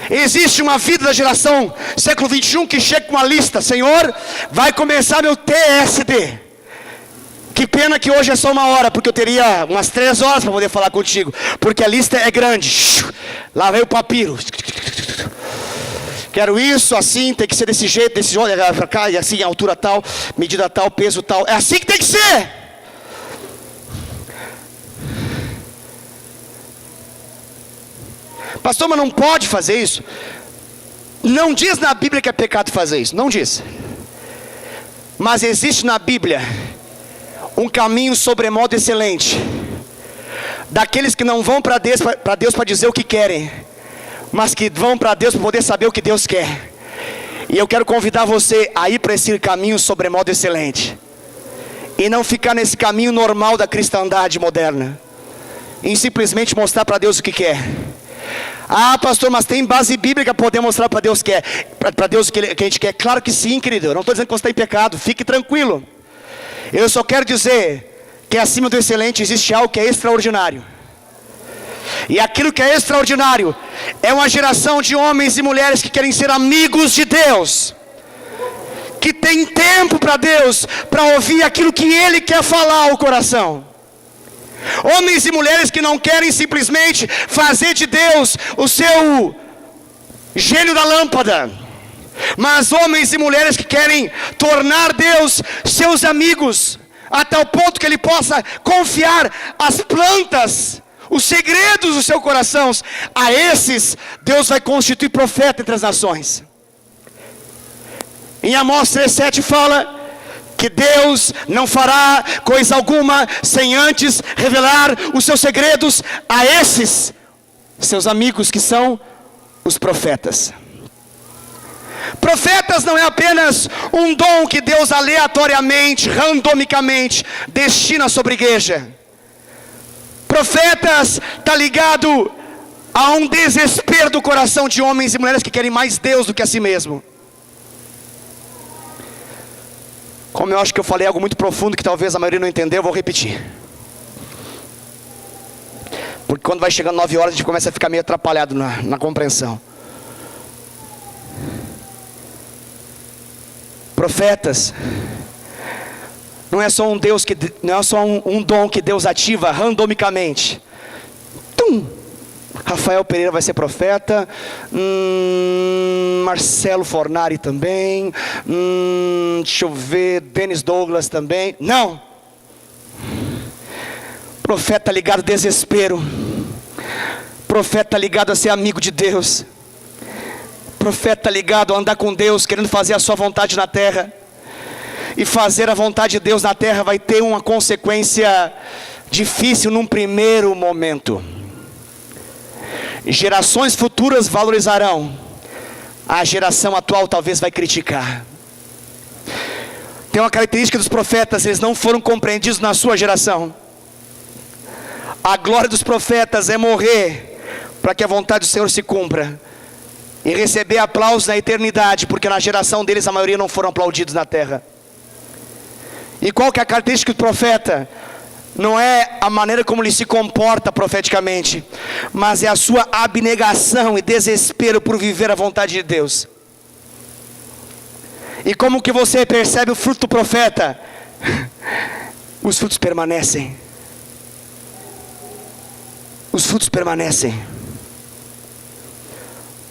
Existe uma vida da geração século 21 que chega com uma lista: Senhor, vai começar meu TSD. Que pena que hoje é só 1 hora, porque eu teria umas 3 horas para poder falar contigo, porque a lista é grande. Lá vem o papiro. Quero isso, assim, tem que ser desse jeito, para cá, e assim, altura tal, medida tal, peso tal. É assim que tem que ser. Pastor, mas não pode fazer isso. Não diz na Bíblia que é pecado fazer isso, não diz. Mas existe na Bíblia um caminho sobremodo excelente, daqueles que não vão para Deus para dizer o que querem, mas que vão para Deus para poder saber o que Deus quer. E eu quero convidar você a ir para esse caminho sobremodo excelente, e não ficar nesse caminho normal da cristandade moderna, em simplesmente mostrar para Deus o que quer. Ah, pastor, mas tem base bíblica para poder mostrar para Deus para Deus o que a gente quer? Claro que sim, querido. Eu não estou dizendo que você está em pecado, fique tranquilo. Eu só quero dizer que acima do excelente existe algo que é extraordinário. E aquilo que é extraordinário é uma geração de homens e mulheres que querem ser amigos de Deus, que tem tempo para Deus, para ouvir aquilo que Ele quer falar ao coração. Homens e mulheres que não querem simplesmente fazer de Deus o seu gênio da lâmpada, mas homens e mulheres que querem tornar Deus seus amigos, a tal ponto que Ele possa confiar as plantas, os segredos do seu coração, a esses Deus vai constituir profeta entre as nações. Em Amós 3,7 fala que Deus não fará coisa alguma sem antes revelar os seus segredos a esses seus amigos que são os profetas. Profetas não é apenas um dom que Deus aleatoriamente, randomicamente destina sobre a igreja. Profetas está ligado a um desespero do coração de homens e mulheres que querem mais Deus do que a si mesmo. Como eu acho que eu falei algo muito profundo que talvez a maioria não entendeu, eu vou repetir. Porque quando vai chegando 9 horas a gente começa a ficar meio atrapalhado na compreensão. Profetas não é só um Deus que não é só um dom que Deus ativa randomicamente. Rafael Pereira vai ser profeta, Marcelo Fornari também, deixa eu ver, Dennis Douglas também. Não. Profeta ligado a desespero, profeta ligado a ser amigo de Deus, profeta ligado a andar com Deus, querendo fazer a sua vontade na terra. E fazer a vontade de Deus na terra vai ter uma consequência difícil num primeiro momento. Gerações futuras valorizarão, a geração atual talvez vai criticar. Tem uma característica dos profetas: eles não foram compreendidos na sua geração. A glória dos profetas é morrer para que a vontade do Senhor se cumpra e receber aplausos na eternidade, porque na geração deles a maioria não foram aplaudidos na terra. E qual que é a característica do profeta? Não é a maneira como ele se comporta profeticamente, mas é a sua abnegação e desespero por viver a vontade de Deus. E como que você percebe o fruto do profeta? Os frutos permanecem. Os frutos permanecem.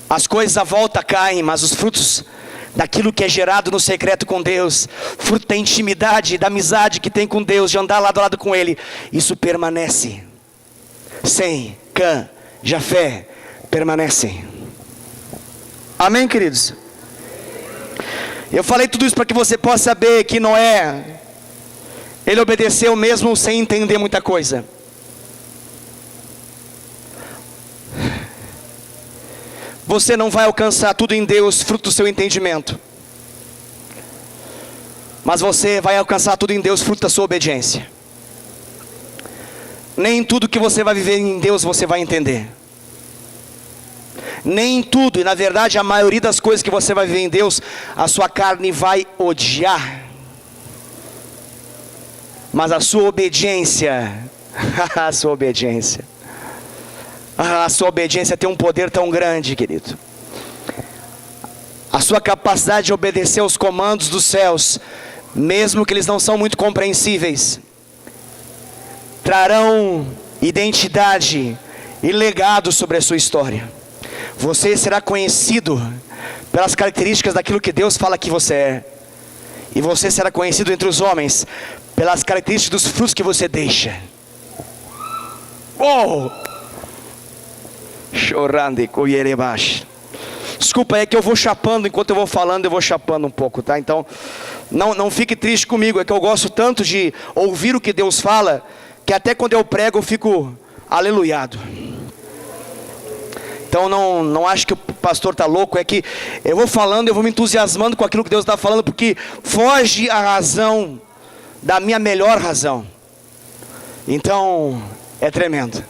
As coisas à volta caem, mas os frutos daquilo que é gerado no secreto com Deus, fruto da intimidade, da amizade que tem com Deus, de andar lado a lado com Ele, isso permanece. Sem, Cã, Jafé, permanecem. Amém, queridos? Eu falei tudo isso para que você possa saber que Noé, ele obedeceu mesmo sem entender muita coisa. Você não vai alcançar tudo em Deus, fruto do seu entendimento. Mas você vai alcançar tudo em Deus, fruto da sua obediência. Nem tudo que você vai viver em Deus você vai entender. Nem tudo, e na verdade a maioria das coisas que você vai viver em Deus, a sua carne vai odiar. Mas a sua obediência, a sua obediência tem um poder tão grande, querido. A sua capacidade de obedecer aos comandos dos céus, mesmo que eles não são muito compreensíveis, trarão identidade e legado sobre a sua história. Você será conhecido pelas características daquilo que Deus fala que você é. E você será conhecido entre os homens pelas características dos frutos que você deixa. Chorando e colherebaixo. Desculpa, é que eu vou chapando enquanto eu vou falando, eu vou chapando um pouco, tá? Então, não fique triste comigo, é que eu gosto tanto de ouvir o que Deus fala, que até quando eu prego eu fico aleluiado. Então não acho que o pastor está louco, é que eu vou falando, eu vou me entusiasmando com aquilo que Deus está falando, porque foge a razão da minha melhor razão. Então, é tremendo.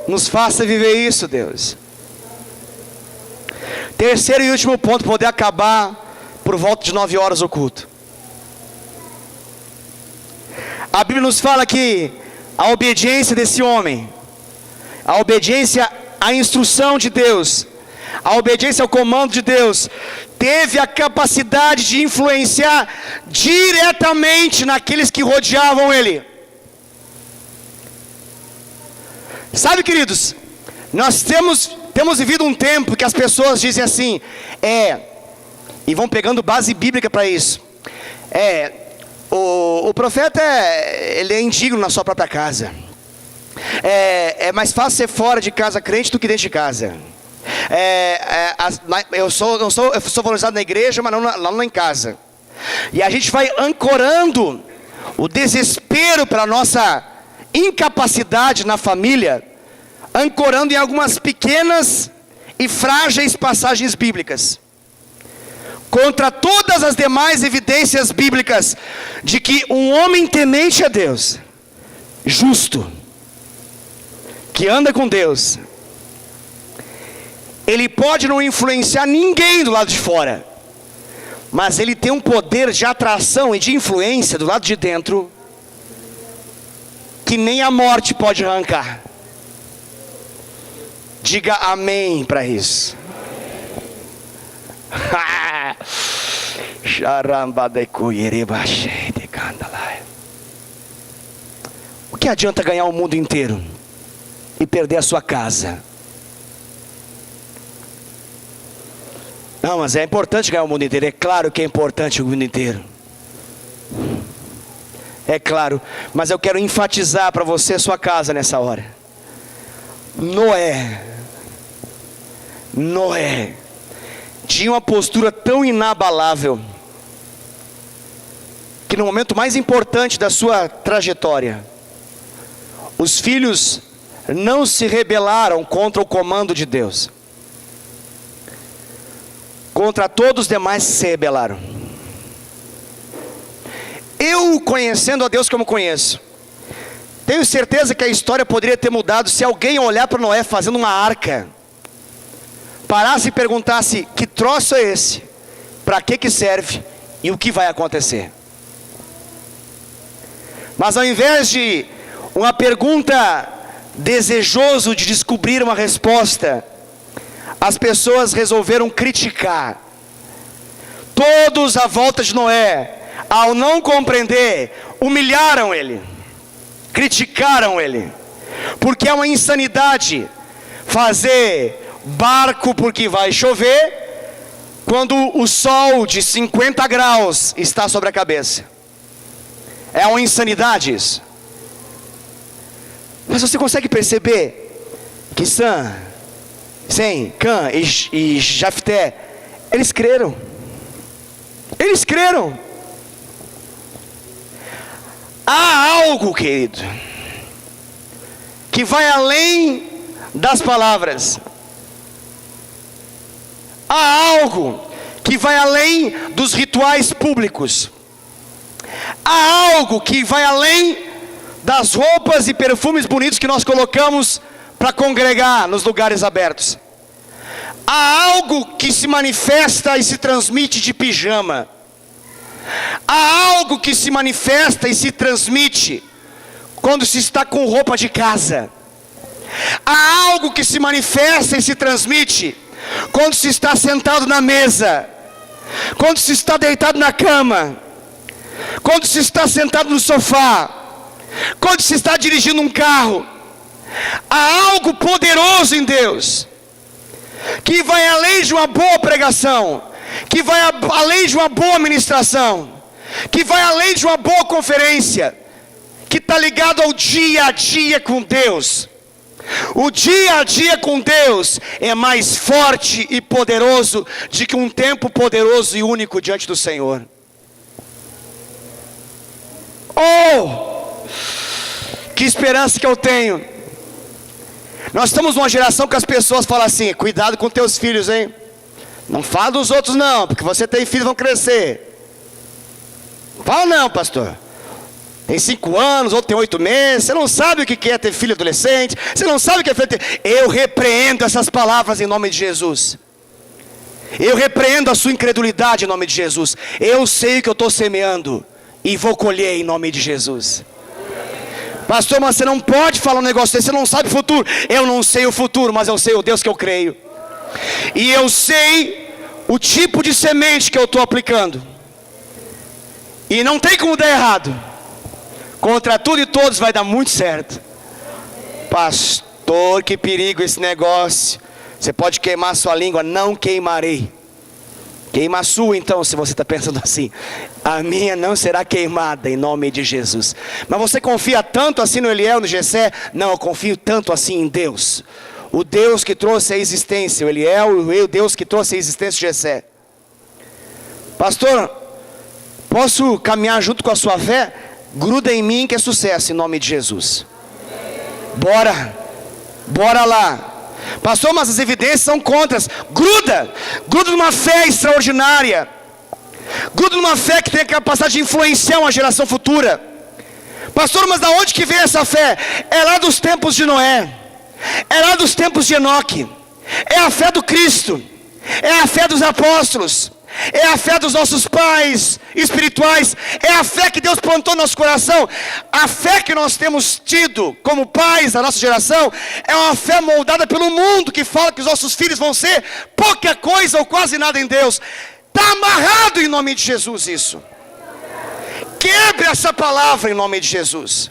Nos faça viver isso, Deus. Terceiro e último ponto, poder acabar por volta de 9 horas o culto. A Bíblia nos fala que a obediência desse homem, a obediência à instrução de Deus, a obediência ao comando de Deus, teve a capacidade de influenciar diretamente naqueles que rodeavam ele. Sabe, queridos, nós temos vivido um tempo que as pessoas dizem assim, e vão pegando base bíblica para isso, O profeta ele é indigno na sua própria casa. É mais fácil ser fora de casa crente do que dentro de casa. Eu sou valorizado na igreja, mas não em casa. E a gente vai ancorando o desespero pela nossa incapacidade na família, ancorando em algumas pequenas e frágeis passagens bíblicas, contra todas as demais evidências bíblicas de que um homem temente a Deus, justo, que anda com Deus, ele pode não influenciar ninguém do lado de fora, mas ele tem um poder de atração e de influência do lado de dentro, que nem a morte pode arrancar. Diga amém para isso. O que adianta ganhar o mundo inteiro e perder a sua casa? Não, mas é importante ganhar o mundo inteiro. É claro que é importante o mundo inteiro. É claro, mas eu quero enfatizar para você a sua casa nessa hora. Noé tinha uma postura tão inabalável, que no momento mais importante da sua trajetória, os filhos não se rebelaram contra o comando de Deus. Contra todos os demais se rebelaram. Eu, conhecendo a Deus como conheço, tenho certeza que a história poderia ter mudado se alguém olhar para Noé fazendo uma arca, parasse e perguntasse: que troço é esse? Para que serve? E o que vai acontecer? Mas ao invés de uma pergunta desejoso de descobrir uma resposta, as pessoas resolveram criticar. Todos à volta de Noé, ao não compreender, humilharam ele, criticaram ele, porque é uma insanidade fazer barco porque vai chover, quando o sol de 50 graus está sobre a cabeça. É uma insanidade isso. Mas você consegue perceber que Sem, Cã e Jafté, eles creram. Eles creram. Há algo, querido, que vai além das palavras. Há algo que vai além dos rituais públicos. Há algo que vai além das roupas e perfumes bonitos que nós colocamos para congregar nos lugares abertos. Há algo que se manifesta e se transmite de pijama. Há algo que se manifesta e se transmite quando se está com roupa de casa. Há algo que se manifesta e se transmite quando se está sentado na mesa, quando se está deitado na cama, quando se está sentado no sofá, quando se está dirigindo um carro. Há algo poderoso em Deus, que vai além de uma boa pregação, que vai além de uma boa ministração, que vai além de uma boa conferência, que está ligado ao dia a dia com Deus. O dia a dia com Deus é mais forte e poderoso do que um tempo poderoso e único diante do Senhor. Oh, que esperança que eu tenho. Nós estamos numa geração que as pessoas falam assim: cuidado com teus filhos, hein? Não fala dos outros não, porque você tem filhos, vão crescer. Fala não, pastor. Tem 5 anos, outro tem 8 meses. Você não sabe o que é ter filho adolescente. Você não sabe o que é ter... Eu repreendo essas palavras em nome de Jesus. Eu repreendo a sua incredulidade em nome de Jesus. Eu sei o que eu estou semeando e vou colher em nome de Jesus. Pastor, mas você não pode falar um negócio desse, você não sabe o futuro. Eu não sei o futuro, mas eu sei o Deus que eu creio. E eu sei o tipo de semente que eu estou aplicando. E não tem como dar errado. Contra tudo e todos vai dar muito certo. Pastor, que perigo esse negócio. Você pode queimar sua língua. Não queimarei. Queima a sua então, se você está pensando assim. A minha não será queimada em nome de Jesus. Mas você confia tanto assim no Eliel, no Jessé? Não, eu confio tanto assim em Deus. O Deus que trouxe a existência, o Eliel, e o Deus que trouxe a existência de Jessé. Pastor, posso caminhar junto com a sua fé? Gruda em mim que é sucesso em nome de Jesus. Bora lá. Pastor, mas as evidências são contras. Gruda numa fé extraordinária. Gruda numa fé que tem a capacidade de influenciar uma geração futura. Pastor, mas da onde que vem essa fé? É lá dos tempos de Noé. É lá dos tempos de Enoque. É a fé do Cristo. É a fé dos apóstolos. É a fé dos nossos pais espirituais. É a fé que Deus plantou no nosso coração. A fé que nós temos tido como pais da nossa geração é uma fé moldada pelo mundo, que fala que os nossos filhos vão ser pouca coisa ou quase nada em Deus. Está amarrado em nome de Jesus isso. Quebre essa palavra em nome de Jesus.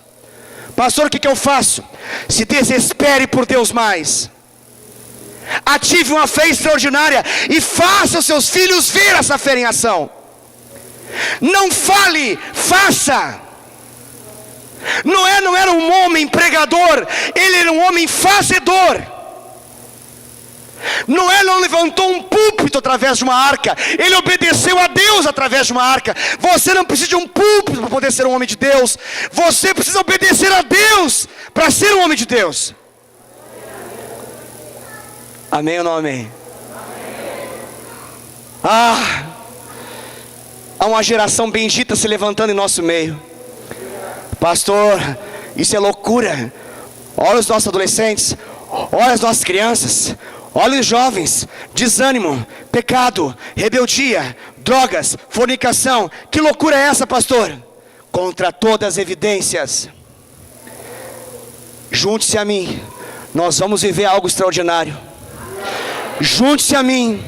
Pastor, o que eu faço? Se desespere por Deus mais. Ative uma fé extraordinária e faça os seus filhos ver essa fé em ação. Não fale, faça. Noé não era um homem pregador, ele era um homem fazedor. Noé não levantou um púlpito através de uma arca, ele obedeceu a Deus através de uma arca. Você não precisa de um púlpito para poder ser um homem de Deus. Você precisa obedecer a Deus para ser um homem de Deus. Amém ou não amém? Há uma geração bendita se levantando em nosso meio. Pastor, isso é loucura. Olha os nossos adolescentes, olha as nossas crianças, olha os jovens. Desânimo, pecado, rebeldia, drogas, fornicação. Que loucura é essa, pastor? Contra todas as evidências. Junte-se a mim, nós vamos viver algo extraordinário. Junte-se a mim.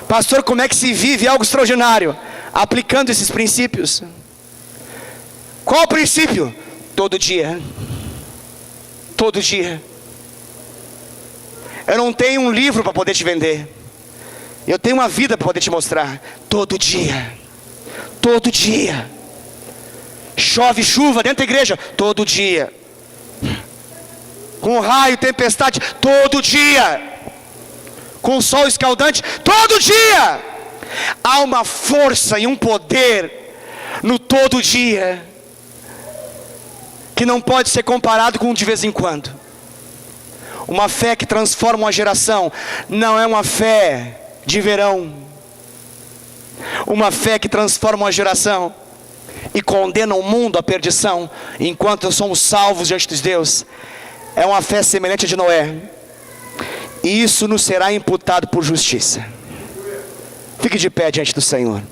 Pastor, como é que se vive algo extraordinário? Aplicando esses princípios. Qual o princípio? Todo dia. Todo dia. Eu não tenho um livro para poder te vender. Eu tenho uma vida para poder te mostrar. Todo dia. Todo dia. Chove chuva dentro da igreja. Todo dia. Com raio, tempestade. Todo dia. Com o sol escaldante, todo dia. Há uma força e um poder no todo dia, que não pode ser comparado com de vez em quando. Uma fé que transforma uma geração, não é uma fé de verão. Uma fé que transforma uma geração e condena o mundo à perdição, enquanto somos salvos diante de Deus, é uma fé semelhante a de Noé. E isso nos será imputado por justiça. Fique de pé diante do Senhor.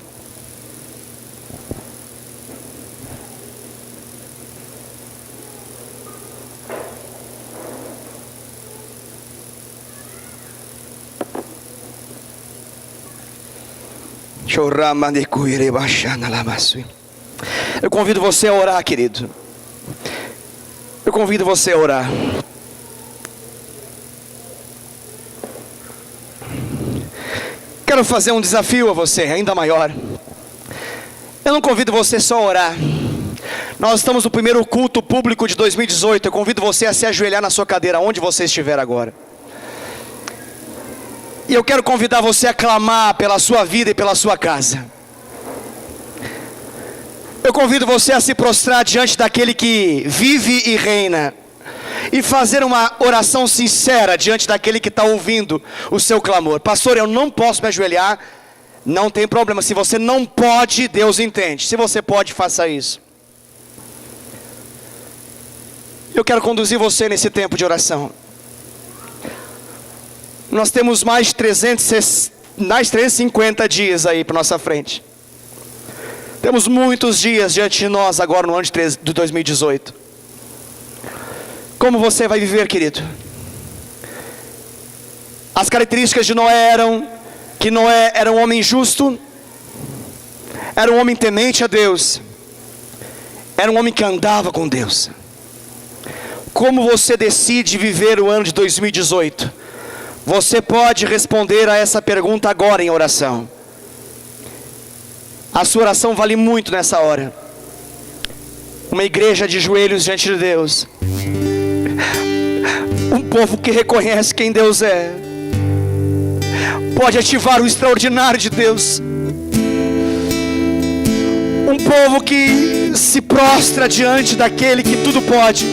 Eu convido você a orar, querido. Eu convido você a orar. Quero fazer um desafio a você, ainda maior. Eu não convido você só a orar. Nós estamos no primeiro culto público de 2018. Eu convido você a se ajoelhar na sua cadeira, onde você estiver agora. E eu quero convidar você a clamar pela sua vida e pela sua casa. Eu convido você a se prostrar diante daquele que vive e reina, e fazer uma oração sincera diante daquele que está ouvindo o seu clamor. Pastor, eu não posso me ajoelhar. Não tem problema. Se você não pode, Deus entende. Se você pode, faça isso. Eu quero conduzir você nesse tempo de oração. Nós temos mais de 350 dias aí para nossa frente. Temos muitos dias diante de nós agora no ano de 2018. Como você vai viver, querido? As características de Noé eram que Noé era um homem justo, era um homem temente a Deus, era um homem que andava com Deus. Como você decide viver o ano de 2018? Você pode responder a essa pergunta agora em oração. A sua oração vale muito nessa hora. Uma igreja de joelhos diante de Deus. Um povo que reconhece quem Deus é. Pode ativar o extraordinário de Deus. Um povo que se prostra diante daquele que tudo pode.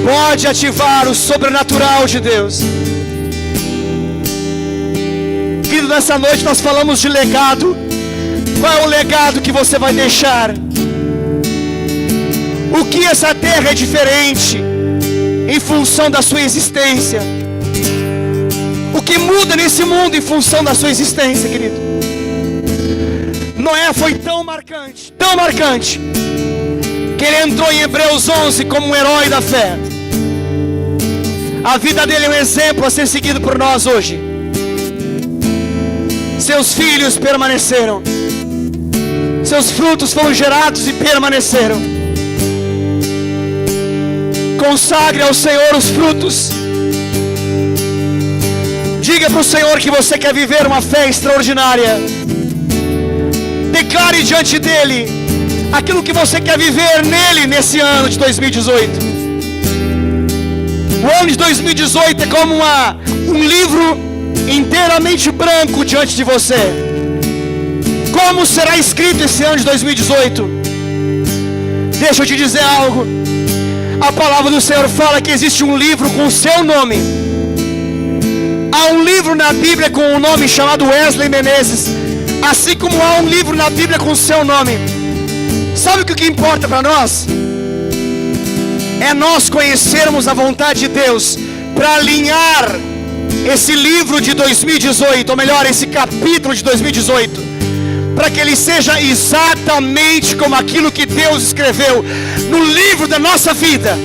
Pode ativar o sobrenatural de Deus. Querido, nessa noite nós falamos de legado. Qual é o legado que você vai deixar? O que essa terra é diferente em função da sua existência? O que muda nesse mundo em função da sua existência, querido? Noé foi tão marcante, que ele entrou em Hebreus 11 como um herói da fé. A vida dele é um exemplo a ser seguido por nós hoje. Seus filhos permaneceram. Seus frutos foram gerados e permaneceram. Consagre ao Senhor os frutos. Diga para o Senhor que você quer viver uma fé extraordinária. Declare diante dele aquilo que você quer viver nele nesse ano de 2018. O ano de 2018 é como um livro inteiramente branco diante de você. Como será escrito esse ano de 2018? Deixa eu te dizer algo. A palavra do Senhor fala que existe um livro com o seu nome. Há um livro na Bíblia com um nome chamado Wesley Menezes, assim como há um livro na Bíblia com o seu nome. Sabe o que importa para nós? É nós conhecermos a vontade de Deus para alinhar esse livro de 2018, ou melhor, esse capítulo de 2018, para que ele seja exatamente como aquilo que Deus escreveu no livro da nossa vida.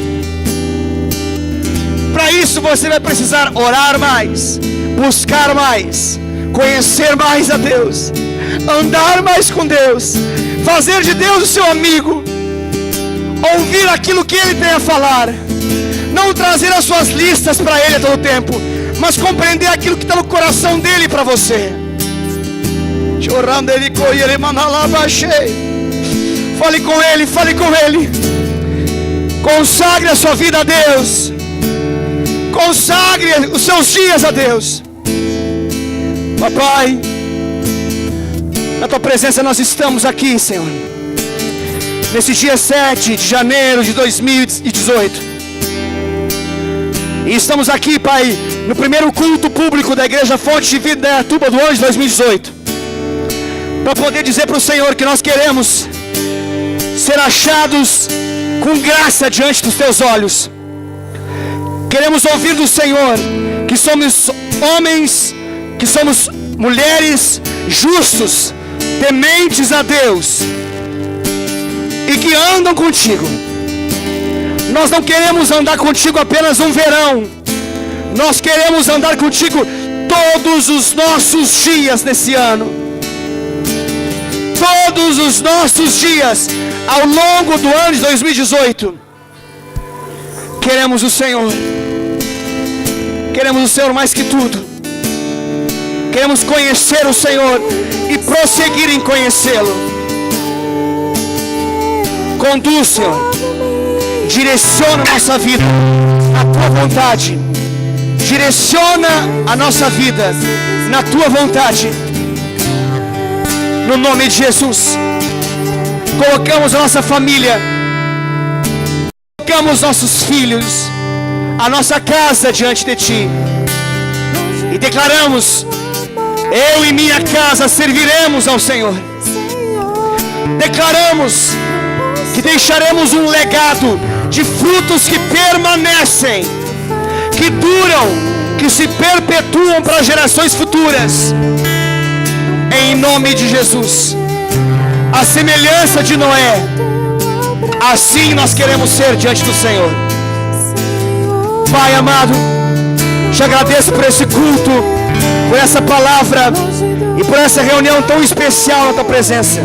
Para isso você vai precisar orar mais, buscar mais, conhecer mais a Deus, andar mais com Deus, fazer de Deus o seu amigo, ouvir aquilo que Ele tem a falar, não trazer as suas listas para Ele a todo tempo, mas compreender aquilo que está no coração dEle para você. Fale com Ele, fale com Ele. Consagre a sua vida a Deus. Consagre os seus dias a Deus. Papai, na Tua presença nós estamos aqui, Senhor, nesse dia 7 de janeiro de 2018. E estamos aqui, Pai, no primeiro culto público da Igreja Fonte de Vida de Indaiatuba do ano de 2018, para poder dizer para o Senhor que nós queremos ser achados com graça diante dos Teus olhos. Queremos ouvir do Senhor que somos homens, que somos mulheres justos, tementes a Deus e que andam contigo. Nós não queremos andar contigo apenas um verão. Nós queremos andar contigo todos os nossos dias nesse ano. Todos os nossos dias ao longo do ano de 2018. Queremos o Senhor. Queremos o Senhor mais que tudo. Queremos conhecer o Senhor e prosseguir em conhecê-lo. Conduz, Senhor. Direciona a nossa vida na Tua vontade. Direciona a nossa vida na Tua vontade. No nome de Jesus. Colocamos a nossa família, colocamos nossos filhos, a nossa casa diante de Ti. E declaramos: eu e minha casa serviremos ao Senhor. Declaramos que deixaremos um legado de frutos que permanecem, que duram, que se perpetuam para gerações futuras. Em nome de Jesus. A semelhança de Noé, assim nós queremos ser diante do Senhor. Pai amado, te agradeço por esse culto, por essa palavra e por essa reunião tão especial na Tua presença.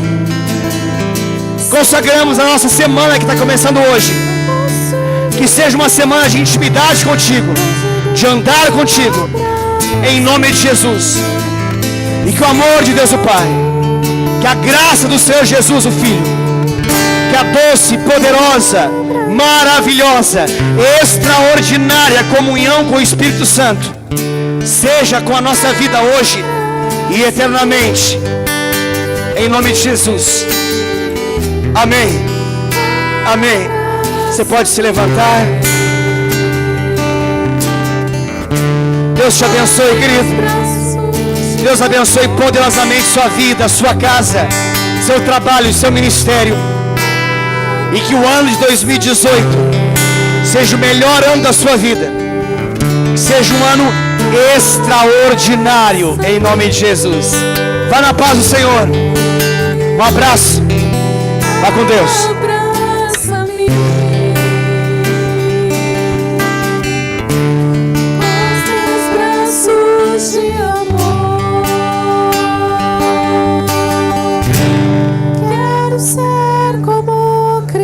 Consagramos a nossa semana que está começando hoje. Que seja uma semana de intimidade contigo, de andar contigo, em nome de Jesus. E que o amor de Deus o Pai, Que a graça do Senhor Jesus, o Filho, que a doce, poderosa, maravilhosa, extraordinária comunhão com o Espírito Santo seja com a nossa vida hoje e eternamente, em nome de Jesus. Amém. Amém. Você pode se levantar. Deus te abençoe, querido. Deus abençoe poderosamente sua vida, sua casa, seu trabalho, seu ministério. E que o ano de 2018 seja o melhor ano da sua vida. Seja um ano extraordinário, em nome de Jesus. Vá na paz do Senhor. Um abraço. Vá com Deus.